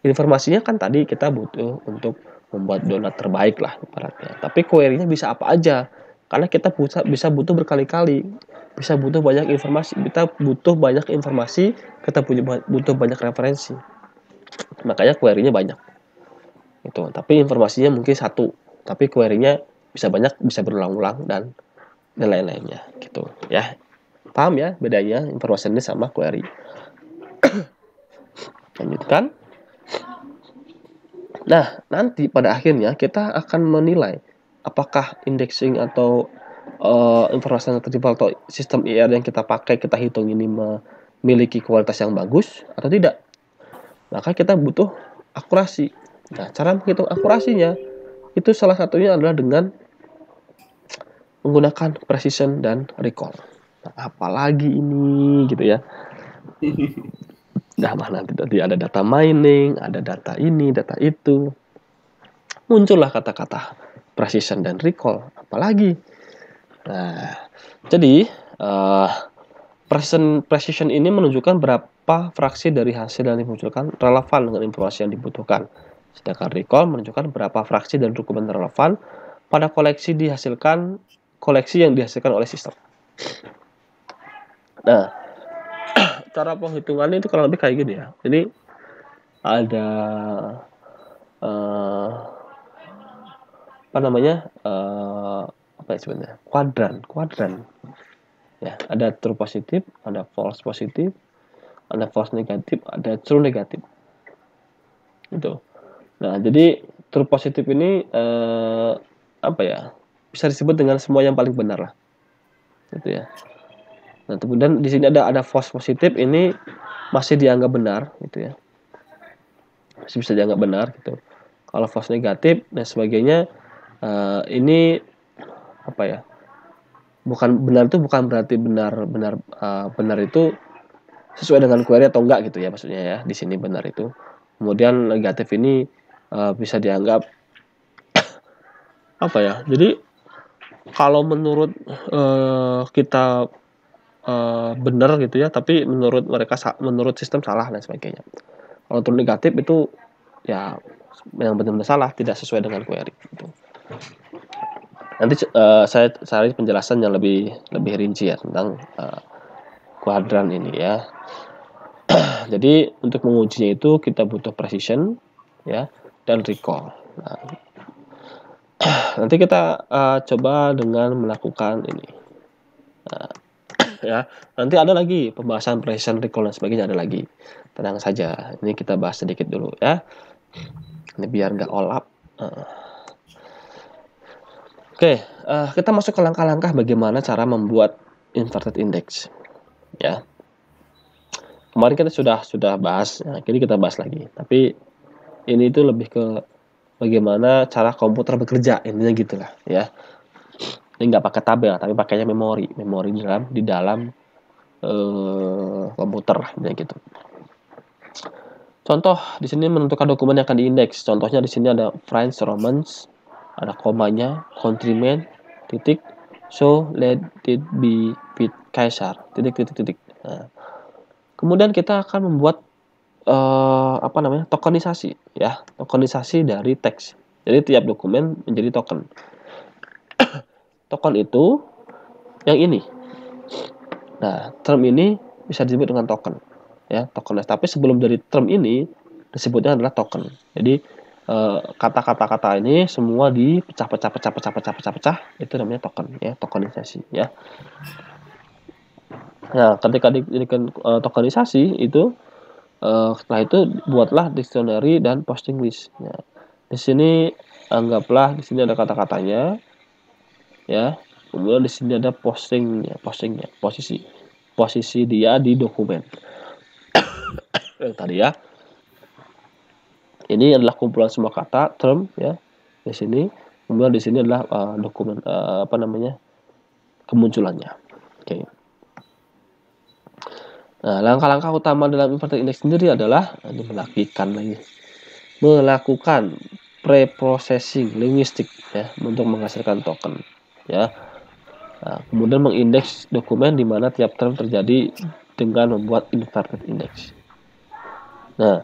informasinya kan tadi kita butuh untuk membuat donat terbaik lah ibaratnya. Tapi query-nya bisa apa aja, karena kita bisa butuh berkali-kali, bisa butuh banyak informasi, kita butuh banyak referensi. Makanya query-nya banyak. Itu. Tapi informasinya mungkin satu, tapi query-nya bisa banyak, bisa berulang-ulang dan lain-lainnya gitu ya. Paham ya bedanya information need sama query. Lanjutkan. Nah, nanti pada akhirnya kita akan menilai apakah indexing atau information retrieval atau sistem IR yang kita pakai, kita hitung ini memiliki kualitas yang bagus atau tidak. Maka kita butuh akurasi. Nah, cara menghitung akurasinya itu salah satunya adalah dengan menggunakan precision dan recall. Nah, apalagi ini gitu ya. Nah, nanti tadi ada data mining, ada data ini, data itu. Muncullah kata-kata precision dan recall. Apalagi. Nah, jadi precision ini menunjukkan berapa fraksi dari hasil yang dimunculkan relevan dengan informasi yang dibutuhkan. Sedangkan recall menunjukkan berapa fraksi dari dokumen relevan pada koleksi yang dihasilkan oleh sistem. Nah, cara penghitungannya itu kurang lebih kayak gini ya. Jadi ada apa ya sebenarnya? Kuadran. Ya, ada true positif, ada false positif, ada false negatif, ada true negatif. Itu. Nah, jadi true positif ini apa ya? Bisa disebut dengan semua yang paling benar lah. Gitu ya. Nah, kemudian di sini ada false positif, ini masih dianggap benar gitu ya. Masih bisa dianggap benar gitu. Kalau false negatif dan sebagainya ini apa ya? Bukan benar itu bukan berarti benar itu sesuai dengan query atau enggak gitu ya maksudnya ya. Di sini benar itu. Kemudian negatif ini bisa dianggap apa ya? Jadi kalau menurut kita benar gitu ya, tapi menurut sistem salah dan sebagainya. Kalau untuk negatif itu ya yang benar-benar salah, tidak sesuai dengan query gitu. Nanti saya cari penjelasan yang lebih rinci ya tentang kuadran ini ya. Jadi untuk mengujinya itu kita butuh precision ya dan recall. Nah, nanti kita coba dengan melakukan ini. Nah, ya, nanti ada lagi pembahasan precision, recall dan sebagainya ada lagi. Tenang saja, ini kita bahas sedikit dulu ya. Ini biar nggak all up. Oke, kita masuk ke langkah-langkah bagaimana cara membuat inverted index. Ya. kemarin kita sudah bahas, nah, ini kita bahas lagi. Tapi ini itu lebih ke bagaimana cara komputer bekerja, intinya gitulah ya. Ini nggak pakai tabel, tapi pakainya memori di dalam komputer, intinya gitu. Contoh di sini menentukan dokumen yang akan diindeks. Contohnya di sini ada French Romance, ada komanya, countryman, titik, so let it be with Kaisar, titik. Nah, kemudian kita akan membuat tokenisasi ya, tokenisasi dari teks. Jadi tiap dokumen menjadi token. Token itu yang ini. Nah, term ini bisa disebut dengan token ya, token. Tapi sebelum dari term ini disebutnya adalah token. Jadi kata-kata ini semua dipecah, itu namanya token ya, tokenisasi ya. Nah, ketika dijadikan tokenisasi itu setelah itu buatlah dictionary dan posting list. Nah, di sini anggaplah di sini ada kata-katanya ya. Kemudian di sini ada postingnya, posisi dia di dokumen. Yang tadi ya. Ini adalah kumpulan semua kata term ya di sini. Kemudian di sini adalah dokumen kemunculannya. Oke. Nah, langkah-langkah utama dalam inverted index sendiri adalah melakukan pre-processing linguistik ya untuk menghasilkan token ya. Nah, kemudian mengindeks dokumen di mana tiap term terjadi dengan membuat inverted index. Nah,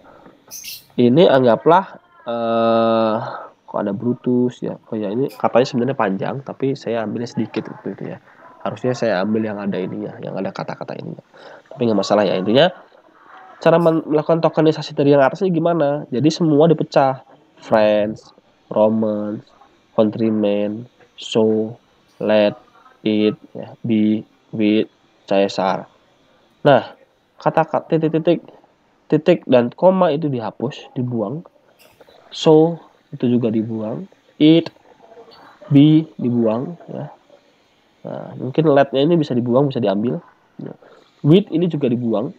ini anggaplah kok ada Brutus ya. Oh ya, ini katanya sebenarnya panjang tapi saya ambilnya sedikit gitu ya. Harusnya saya ambil yang ada ininya, yang ada kata-kata ininya. Tapi nggak masalah ya, intinya cara melakukan tokenisasi dari yang atasnya gimana? Jadi semua dipecah. French, Roman, countryman, so, let, it, ya, be, with, Caesar. Nah, kata-kata titik dan koma itu dihapus, dibuang. So itu juga dibuang. It, be dibuang ya. Nah, mungkin let-nya ini bisa dibuang, bisa diambil. With ini juga dibuang.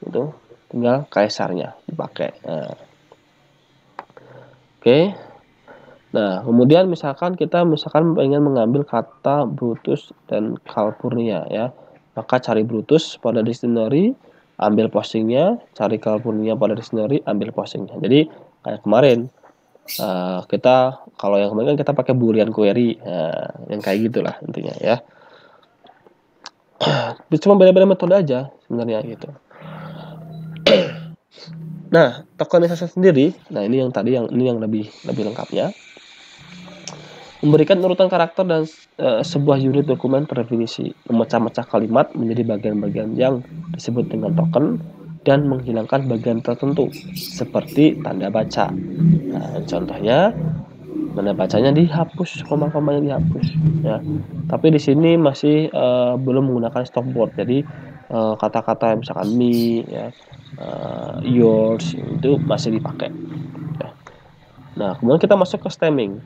Itu tinggal kaisarnya dipakai. Nah. Oke. Nah, kemudian misalkan kita ingin mengambil kata Brutus dan Calpurnia ya. Maka cari Brutus pada dictionary, ambil postingnya, cari Calpurnia pada dictionary, ambil postingnya. Jadi kayak kemarin kita kalau yang kemarin kan kita pakai Boolean query, yang kayak gitulah intinya ya. Cuma beda-beda metode aja sebenarnya gitu. Nah, tokenisasi sendiri, nah ini yang tadi yang lebih lengkapnya. Memberikan urutan karakter dan sebuah unit dokumen terdefinisi, memecah-mecah kalimat menjadi bagian-bagian yang disebut dengan token dan menghilangkan bagian tertentu seperti tanda baca. Nah, contohnya tanda bacanya dihapus, koma-komanya dihapus ya. Tapi di sini masih belum menggunakan stopword. Jadi kata-kata misalkan me ya, yours itu masih dipakai ya. Nah, kemudian kita masuk ke stemming.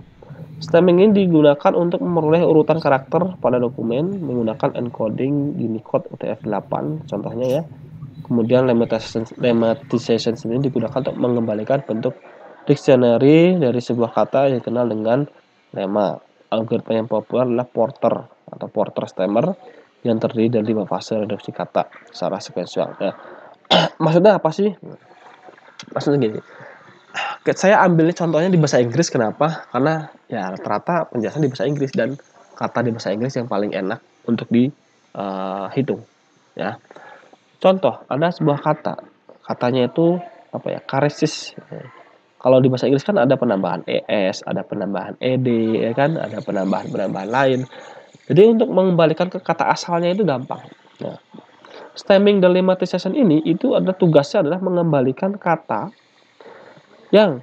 Stemming ini digunakan untuk memperoleh urutan karakter pada dokumen menggunakan encoding Unicode UTF-8 contohnya ya. Kemudian lemmatization ini digunakan untuk mengembalikan bentuk dictionary dari sebuah kata yang dikenal dengan lemma. Algoritma yang populer adalah Porter atau Porter stemmer yang terdiri dari 5 fase reduksi kata secara sekuensial. Nah, maksudnya apa sih? Maksudnya gini. Saya ambilnya contohnya di bahasa Inggris, kenapa? Karena ya rata-rata penjelasan di bahasa Inggris dan kata di bahasa Inggris yang paling enak untuk dihitung ya. Contoh, ada sebuah kata, katanya itu karesis. Kalau di bahasa Inggris kan ada penambahan es, ada penambahan ed, ya kan, ada penambahan lain. Jadi untuk mengembalikan ke kata asalnya itu gampang. Nah, stemming dan lemmatization ini itu tugasnya adalah mengembalikan kata yang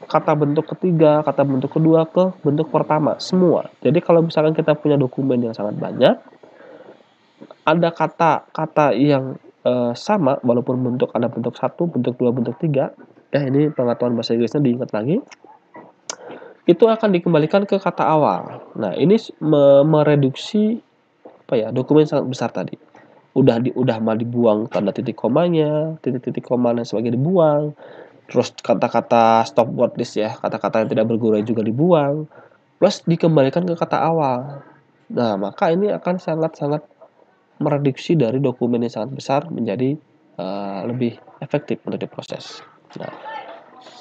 kata bentuk ketiga, kata bentuk kedua ke bentuk pertama semua. Jadi kalau misalkan kita punya dokumen yang sangat banyak, ada kata-kata yang sama walaupun ada bentuk 1, bentuk 2, bentuk 3. Ya, ini pengetahuan bahasa Inggrisnya diingat lagi. Itu akan dikembalikan ke kata awal. Nah, ini mereduksi dokumen sangat besar tadi. udah mah dibuang tanda titik komanya, titik-titik koma dan sebagainya dibuang. Terus kata-kata stop word list ya, kata-kata yang tidak berguna juga dibuang, plus dikembalikan ke kata awal. Nah, maka ini akan sangat-sangat mereduksi dari dokumen yang sangat besar menjadi lebih efektif untuk diproses. Nah,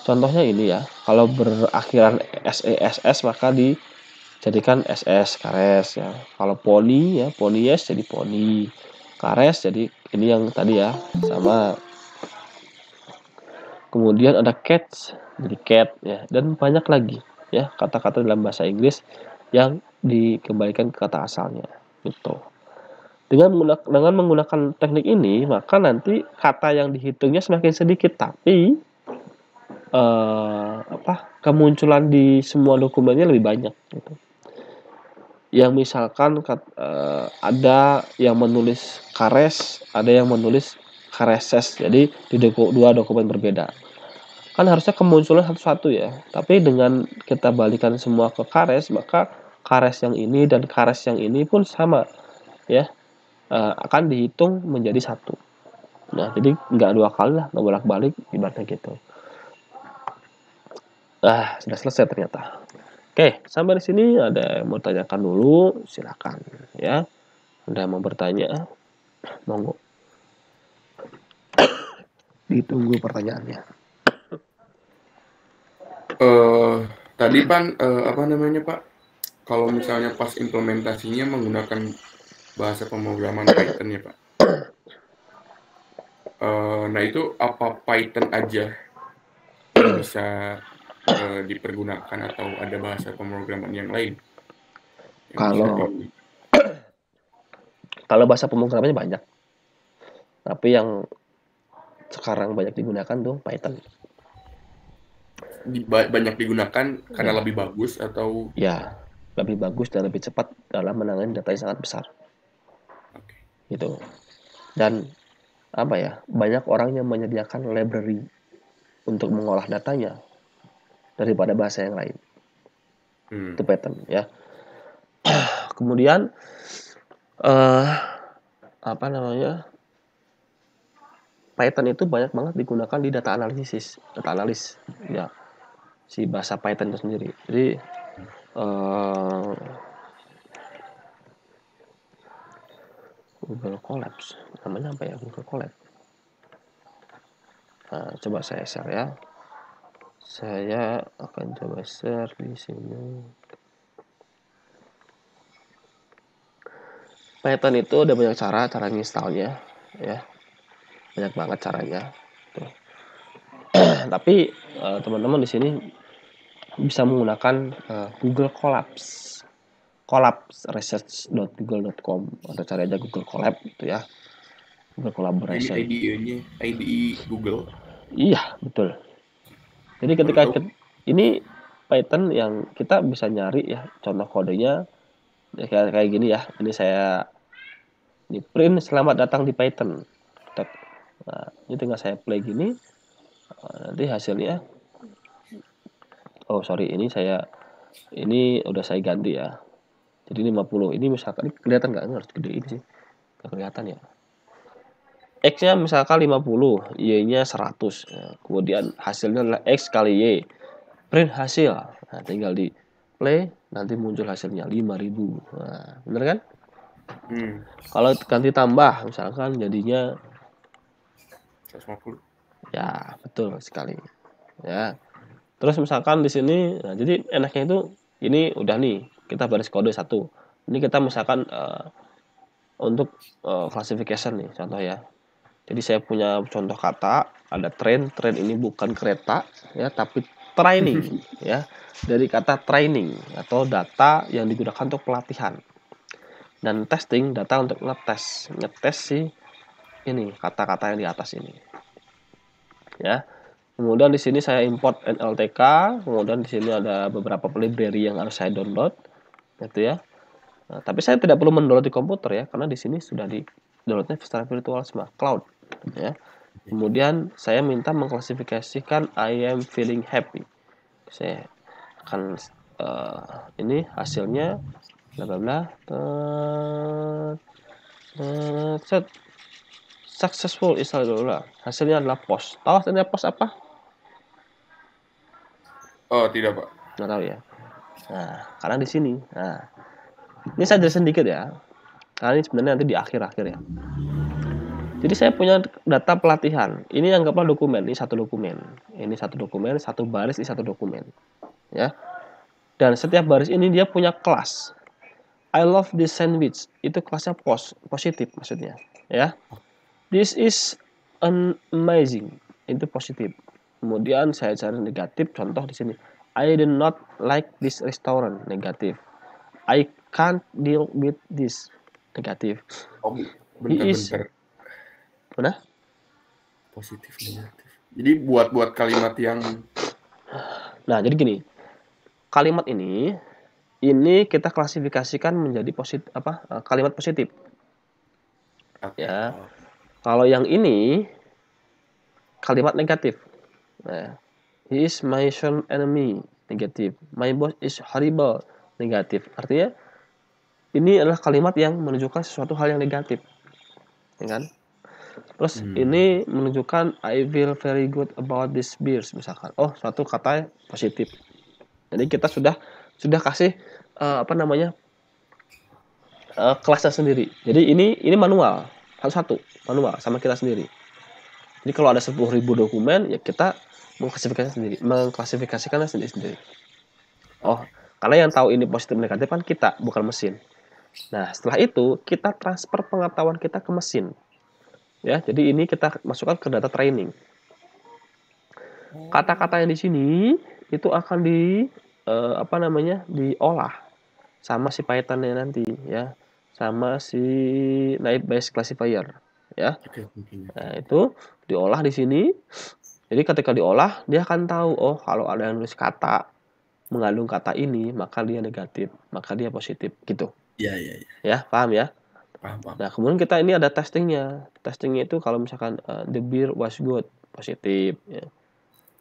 contohnya ini ya, kalau berakhiran SESS maka dijadikan SS kares ya. Kalau poni ya, ponies jadi poni. Kares jadi ini yang tadi ya, sama. Kemudian ada cats jadi cat ya, dan banyak lagi ya kata-kata dalam bahasa Inggris yang dikembalikan ke kata asalnya gitu. Dengan menggunakan teknik ini, maka nanti kata yang dihitungnya semakin sedikit, tapi kemunculan di semua dokumennya lebih banyak gitu. Yang misalkan ada yang menulis kares, ada yang menulis kareses, jadi di dua dokumen berbeda. Kan harusnya kemunculan satu-satu ya, tapi dengan kita balikan semua ke kares, maka kares yang ini dan kares yang ini pun sama ya, akan dihitung menjadi satu. Nah, jadi nggak dua kali lah, nggak bolak-balik ibaratnya gitu. Sudah selesai ternyata. Oke, sampai di sini ada yang mau tanyakan dulu, silakan ya. Udah mau bertanya, monggo. Ditunggu pertanyaannya. Tadi Pan, apa namanya Pak? Kalau misalnya pas implementasinya menggunakan bahasa pemrograman Python ya Pak. Nah itu apa Python aja yang bisa dipergunakan atau ada bahasa pemrograman yang lain yang bisa Kalau bahasa pemrogramannya banyak, tapi yang sekarang banyak digunakan tuh Python. Banyak digunakan karena lebih bagus atau ya lebih bagus dan lebih cepat dalam menangani data yang sangat besar. Gitu. Dan banyak orang yang menyediakan library untuk mengolah datanya daripada bahasa yang lain. Itu Python ya. Kemudian Python itu banyak banget digunakan di data analis ya, si bahasa Python itu sendiri. Jadi Google Colabs namanya apa ya, Google Colab. Coba saya share ya. Saya akan coba share di sini. Python itu ada banyak cara installnya ya, banyak banget caranya. Tuh. Tapi teman-teman di sini bisa menggunakan Google Colabs, colabsresearch.google.com, atau cari aja Google Colab gitu ya, Google Collaboration. Ini IDE Google. Iya betul. Jadi ketika ini Python yang kita bisa nyari ya, contoh kodenya ya, kayak gini ya. Ini saya di print selamat datang di Python. Nah, ini tinggal saya play gini. Nanti hasilnya ini udah saya ganti ya. Jadi 50. Ini misalkan kelihatan nggak? Harus gede ini sih. Nggak kelihatan ya. X-nya misalkan 50, Y-nya 100. Nah, kemudian hasilnya adalah X kali Y. Print hasil. Nah, tinggal di play, nanti muncul hasilnya 5000. Nah, bener kan? Kalau ganti tambah, misalkan jadinya 150. Ya, betul sekali. Ya. Terus misalkan di sini, nah jadi enaknya itu ini udah nih, kita baris kode 1. Ini kita misalkan untuk classification nih, contoh ya. Jadi saya punya contoh kata, ada train ini bukan kereta ya, tapi training ya. Dari kata training atau data yang digunakan untuk pelatihan. Dan testing, data untuk ngetes si ini kata-kata yang di atas ini. Ya. Kemudian di sini saya import NLTK, kemudian di sini ada beberapa library yang harus saya download, gitu ya. Nah, tapi saya tidak perlu mendownload di komputer ya, karena di sini sudah di downloadnya secara virtual semua, cloud, ya. Kemudian saya minta mengklasifikasikan I am feeling happy. Saya akan ini hasilnya bla bla bla. Set successful installer. Hasilnya adalah post. Tahu hasilnya post apa? Oh, tidak, Pak. Nggak tahu ya. Nah, karena di sini. Nah, ini saya jelasin sedikit ya. Karena ini sebenarnya nanti di akhir-akhir ya. Jadi saya punya data pelatihan. Ini anggaplah dokumen. Ini satu dokumen. Ini satu dokumen, satu baris di satu dokumen. Ya. Dan setiap baris ini dia punya kelas. I love this sandwich. Itu kelasnya positif maksudnya. Ya. This is amazing. Itu positif. Kemudian saya cari negatif. Contoh di sini. I do not like this restaurant. Negatif. I can't deal with this. Negatif. Oh, He is bentar-bentar. mana? Positif, negatif. Jadi buat kalimat yang Nah, jadi gini. Kalimat ini kita klasifikasikan menjadi kalimat positif. Oke. Ya. Kalau yang ini kalimat negatif. Nah, he is my son enemy. Negatif. My boss is horrible. Negatif. Artinya ini adalah kalimat yang menunjukkan sesuatu hal yang negatif. Ya kan? Terus ini menunjukkan I feel very good about this beers misalkan. Oh, suatu kata positif. Jadi kita sudah kasih kelasnya sendiri. Jadi ini manual, satu-satu manual sama kita sendiri. Jadi kalau ada 10.000 dokumen ya kita mengklasifikasikannya sendiri-sendiri. Oh, karena yang tahu ini positif negatif kan kita, bukan mesin. Nah, setelah itu kita transfer pengetahuan kita ke mesin. Ya, jadi ini kita masukkan ke data training. Kata-kata yang di sini itu akan diolah sama si Python-nya nanti ya, sama si naive Bayes classifier ya. Nah, itu diolah di sini. Jadi ketika diolah dia akan tahu, oh kalau ada yang nulis kata mengandung kata ini maka dia negatif, maka dia positif gitu. Iya. Ya, paham ya? Paham. Nah, kemudian kita ini ada testingnya. Testingnya itu kalau misalkan the beer was good, positif. Ya.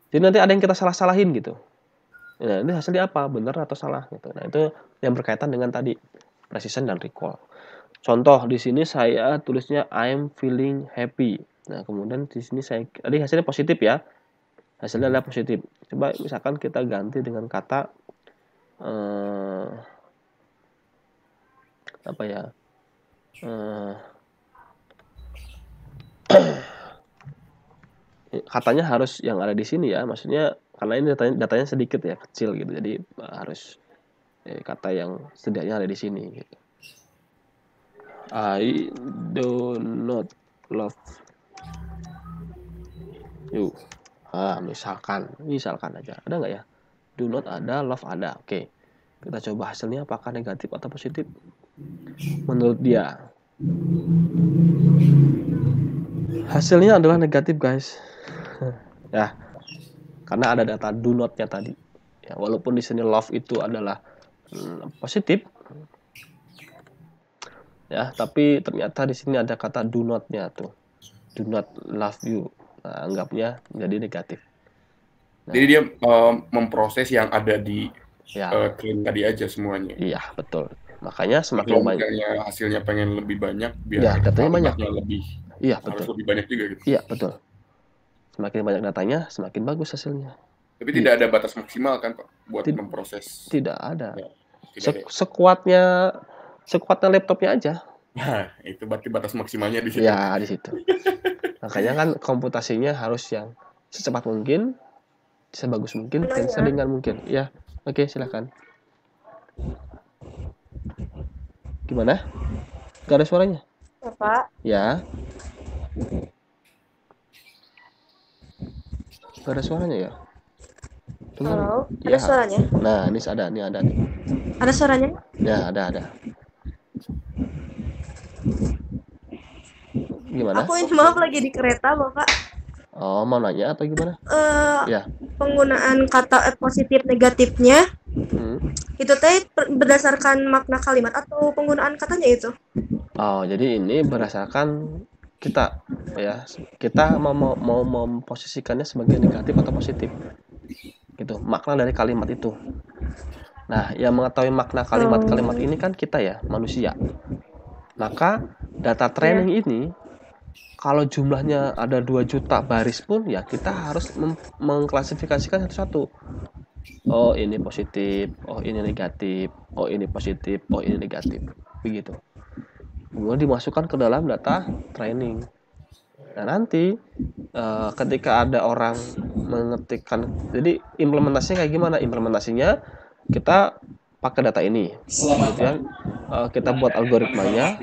Jadi nanti ada yang kita salah-salahin gitu. Nah, ini hasilnya apa? Benar atau salah gitu. Nah, itu yang berkaitan dengan tadi precision dan recall. Contoh di sini saya tulisnya I'm feeling happy. Nah, kemudian di sini tadi hasilnya positif ya. Hasilnya adalah positif. Coba misalkan kita ganti dengan kata apa ya? Katanya harus yang ada di sini ya, maksudnya karena ini datanya sedikit ya, kecil gitu, jadi harus kata yang setidaknya ada di sini gitu. I do not love you. Misalkan aja, ada nggak ya? Do not ada, love ada. Oke, kita coba hasilnya apakah negatif atau positif menurut dia. Hasilnya adalah negatif guys. Ya, karena ada data do not-nya tadi. Ya, walaupun di sini love itu adalah positif, ya, tapi ternyata di sini ada kata do not-nya tuh, do not love you. Nah, anggapnya menjadi negatif. Nah, jadi dia memproses yang ada di claim tadi aja semuanya. Iya, betul. Makanya semakin banyak hasilnya pengen lebih banyak biar datanya banyak lebih. Iya, harus betul. lebih banyak juga gitu. Iya, betul. Semakin banyak datanya, semakin bagus hasilnya. Tapi tidak ada batas maksimal kan, Pak, buat memproses? Tidak ada. Ya, sekuatnya laptopnya aja. Nah, itu berarti batas maksimalnya di situ. Ya, di situ. Makanya kan komputasinya harus yang secepat mungkin, sebagus mungkin, dan seringan mungkin. Ya, oke, silakan. Gimana? Gak ada suaranya? Ya, Pak. Ya. Gak ada suaranya ya? Halo, ya. Ada suaranya? Nah, ini ada nih. Ada suaranya? Ya, ada. Gimana? Aku ini maaf lagi di kereta, Bapak. Oh, mau nanya atau gimana? Ya. Penggunaan kata positif negatifnya itu teh berdasarkan makna kalimat atau penggunaan katanya itu? Oh, jadi ini berdasarkan kita ya, kita mau memposisikannya sebagai negatif atau positif gitu, makna dari kalimat itu. Nah, yang mengetahui makna kalimat-kalimat ini kan kita ya, manusia. Maka data training ini kalau jumlahnya ada 2 juta baris pun ya kita harus mengklasifikasikan satu-satu. Oh ini positif, oh ini negatif, oh ini positif, oh ini negatif, begitu. Kemudian dimasukkan ke dalam data training. Nah nanti ketika ada orang mengetikkan, jadi implementasinya kayak gimana? Implementasinya kita pakai data ini, kemudian kita buat algoritmanya.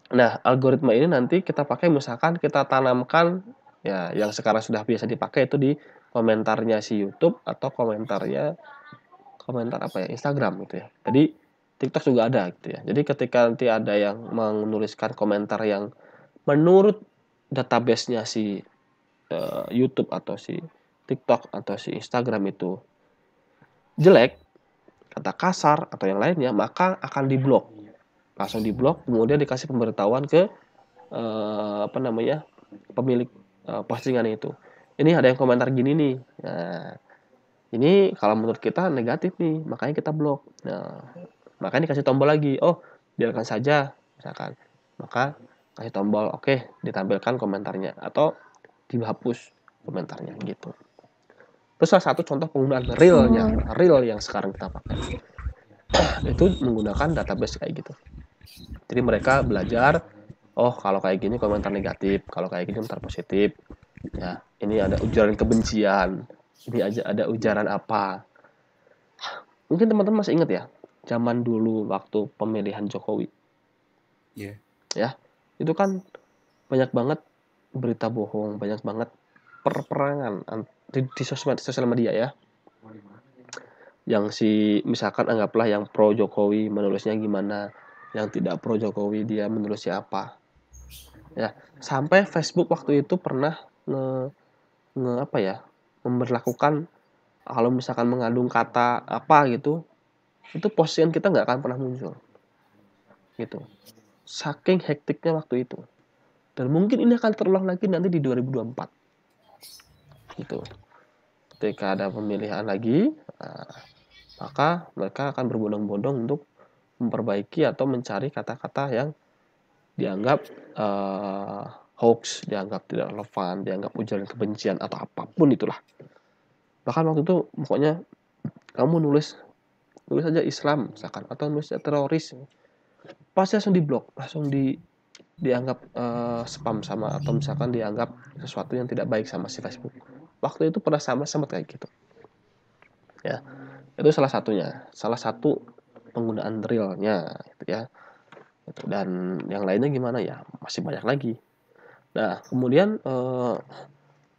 Nah, algoritma ini nanti kita pakai, misalkan kita tanamkan ya yang sekarang sudah biasa dipakai itu di komentarnya si YouTube atau komentar apa ya, Instagram gitu ya. Jadi TikTok juga ada gitu ya. Jadi ketika nanti ada yang menuliskan komentar yang menurut database-nya si YouTube atau si TikTok atau si Instagram itu jelek, kata kasar atau yang lainnya, maka akan diblok. Langsung diblok, kemudian dikasih pemberitahuan ke pemilik postingan itu. Ini ada yang komentar gini nih. Nah, ini kalau menurut kita negatif nih, makanya kita blok. Nah, makanya dikasih tombol lagi. Oh, biarkan saja, misalkan. Maka kasih tombol oke, ditampilkan komentarnya atau dihapus komentarnya gitu. Terus salah satu contoh penggunaan real yang sekarang kita pakai itu menggunakan database kayak gitu. Jadi mereka belajar, oh kalau kayak gini komentar negatif, kalau kayak gini komentar positif. Ya, ini ada ujaran kebencian, ini aja ada ujaran apa. Mungkin teman-teman masih ingat ya, zaman dulu waktu pemilihan Jokowi. Iya. Ya, itu kan banyak banget berita bohong, banyak banget perperangan di sosial media ya. Yang misalkan anggaplah yang pro Jokowi menulisnya gimana, yang tidak pro Jokowi dia menulis siapa. Ya, sampai Facebook waktu itu pernah memberlakukan kalau misalkan mengandung kata apa gitu, itu postingan kita nggak akan pernah muncul. Gitu. Saking hektiknya waktu itu. Dan mungkin ini akan terulang lagi nanti di 2024. Gitu. Ketika ada pemilihan lagi, maka mereka akan berbondong-bondong untuk memperbaiki atau mencari kata-kata yang dianggap hoax, dianggap tidak relevan, dianggap ujaran kebencian atau apapun itulah. Bahkan waktu itu pokoknya kamu nulis aja Islam misalkan atau nulis teroris, pasti langsung diblok, langsung dianggap spam sama atau misalkan dianggap sesuatu yang tidak baik sama si Facebook. Waktu itu pernah sama kayak gitu. Ya. Itu salah satu penggunaan realnya gitu ya. Dan yang lainnya gimana ya? Masih banyak lagi. Nah, kemudian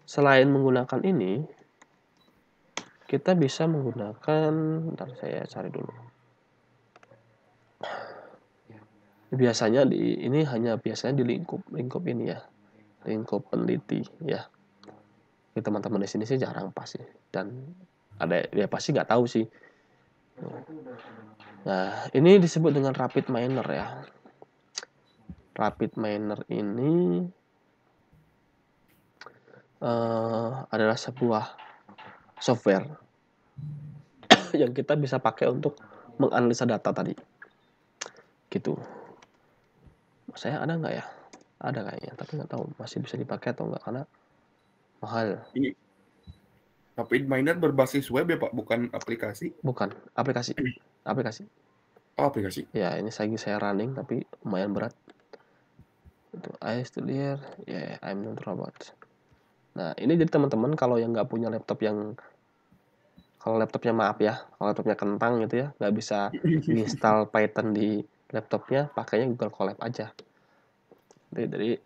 selain menggunakan ini, kita bisa menggunakan, bentar saya cari dulu. Biasanya ini hanya biasanya di lingkup ini ya, lingkup peneliti ya. Teman-teman di sini sih jarang pasti, dan ada ya pasti nggak tahu sih. Nah, ini disebut dengan rapid miner ya. Rapid miner ini adalah sebuah software yang kita bisa pakai untuk menganalisa data tadi. Gitu. Saya ada nggak ya? Ada kayaknya, tapi nggak tahu masih bisa dipakai atau nggak karena mahal. Ini rapid miner berbasis web ya Pak, bukan aplikasi? Bukan, aplikasi. Oh, aplikasi. Ya, ini saya running tapi lumayan berat. Itu I still here, yeah, I'm not robot. Nah, ini jadi teman-teman kalau yang nggak punya laptop kalau laptopnya kentang gitu ya, nggak bisa install Python di laptopnya, pakainya Google Colab aja. Jadi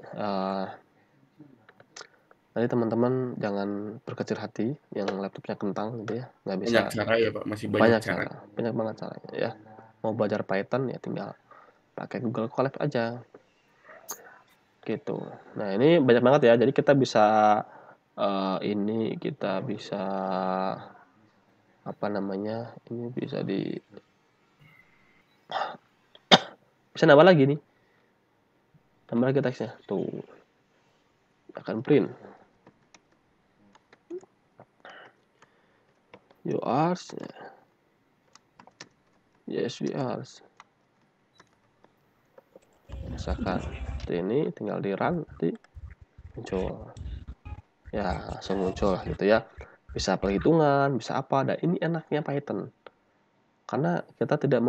nanti teman-teman jangan berkecil hati yang laptopnya kentang gitu ya, nggak bisa. Banyak cara ya Pak, masih banyak banget caranya ya. Mau belajar Python ya tinggal pakai Google Colab aja gitu. Nah ini banyak banget ya, jadi kita bisa ini bisa bisa nambah lagi nih, tambah lagi teksnya tuh, akan print you are, yes we are. misalkan ini tinggal di run nanti muncul ya, langsung muncul lah gitu ya, bisa perhitungan, bisa apa. Dan ini enaknya Python karena kita tidak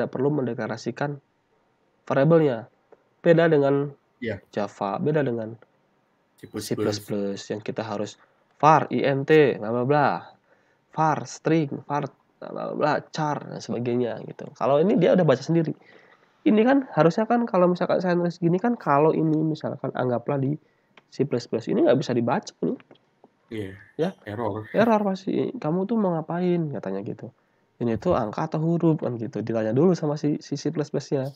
perlu mendeklarasikan variabelnya, beda dengan Ya, Java, beda dengan C++. C++ yang kita harus var int bla bla bla, var string, var bla bla bla, char dan sebagainya gitu. Kalau ini dia udah baca sendiri. Ini kan harusnya kan kalau misalkan saya nulis gini kan, kalau ini misalkan anggaplah di C++, ini nggak bisa dibaca nih. Iya, Ya, error pasti. Kamu tuh mau ngapain katanya gitu. Ini tuh angka atau huruf kan gitu. Ditanya dulu sama si C++-nya.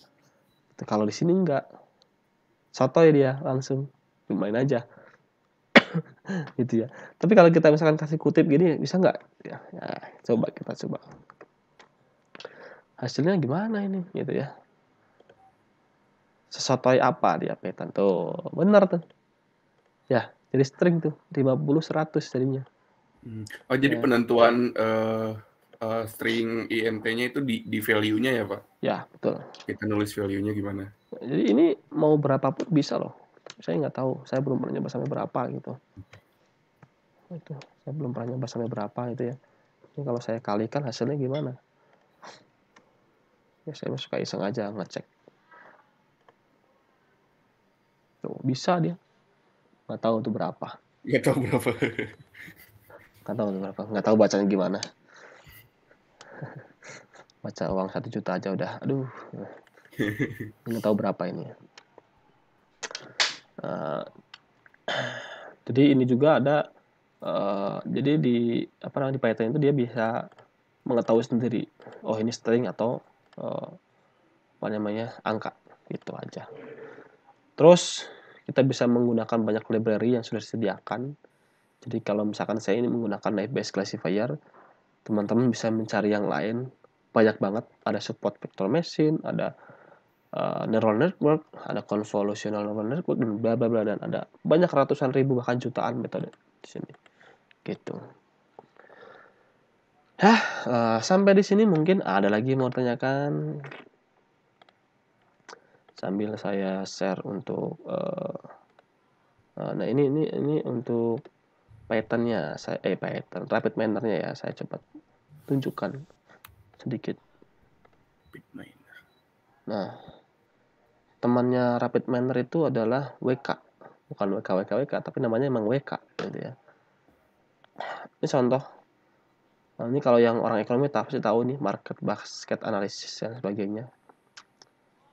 Kalau di sini enggak. Sotoy dia langsung main aja. Gitu ya. Tapi kalau kita misalkan kasih kutip gini bisa nggak? Ya, coba kita coba. Hasilnya gimana ini gitu ya. Sesotoy apa dia Python tuh. Benar tuh. Ya, jadi string tuh 50-100 jadinya. Oh, jadi Ya. penentuan string int-nya itu di value-nya ya, Pak? Ya, betul. Kita nulis value-nya gimana? Jadi ini mau berapapun bisa loh. Saya nggak tahu, saya belum pernah nyoba sampai berapa gitu. Itu, saya belum pernah nyoba sampai berapa gitu ya. Ini kalau saya kalikan hasilnya gimana? Ya saya suka iseng aja ngecek. Tuh, bisa dia. Nggak tahu tuh berapa. Nggak tahu berapa. Nggak tahu tuh berapa. Nggak tahu bacanya gimana. Baca uang 1 juta aja udah. Aduh. Nggak tahu berapa ini. Jadi ini juga ada. Jadi di Python itu dia bisa mengetahui sendiri. Oh ini string atau angka. Gitu aja. Terus kita bisa menggunakan banyak library yang sudah disediakan. Jadi kalau misalkan saya ini menggunakan naive Bayes classifier, teman-teman bisa mencari yang lain. Banyak banget, ada support vector machine, ada neural network, ada convolutional neural network, dan bla bla bla, dan ada banyak ratusan ribu bahkan jutaan metode di sini. Gitu. Sampai di sini mungkin ada lagi mau tanyakan sambil saya share untuk nah ini untuk Python-nya, Python Rapid Miner-nya ya, saya coba tunjukkan sedikit. Nah, temannya Rapid Miner itu adalah WK, bukan WK, tapi namanya emang WK gitu ya. Ini contoh. Nah, ini kalau yang orang ekonomi pasti tahu nih, market basket analysis dan sebagainya.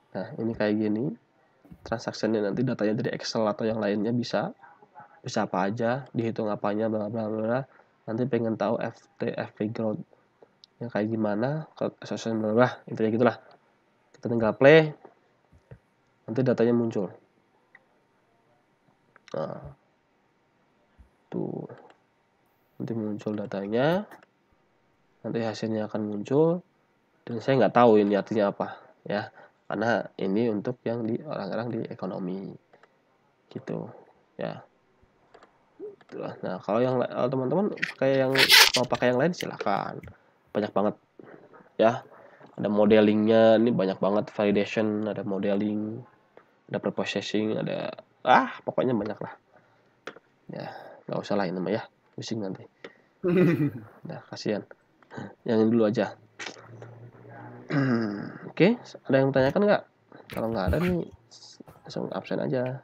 Nah, ini kayak gini. Transaksinya nanti datanya dari Excel atau yang lainnya bisa apa aja, dihitung apanya, bla bla bla. Nanti pengen tahu FV growth yang kayak gimana, association bla bla, intinya gitulah. Kita tinggal play, nanti datanya muncul. Nah, tuh, nanti muncul datanya, nanti hasilnya akan muncul, dan saya nggak tahu ini artinya apa ya, karena ini untuk yang di orang-orang di ekonomi gitu ya. Nah, kalau yang teman-teman mau pakai yang lain silakan, banyak banget ya. Ada modelingnya, ini banyak banget, validation, ada modeling, ada preprocessing, ada pokoknya banyak lah ya. Nggak usah lah ini mah ya, pusing nanti. Nah, kasihan, yang ini dulu aja. Oke, ada yang bertanyakan nggak? Kalau nggak ada nih langsung absen aja.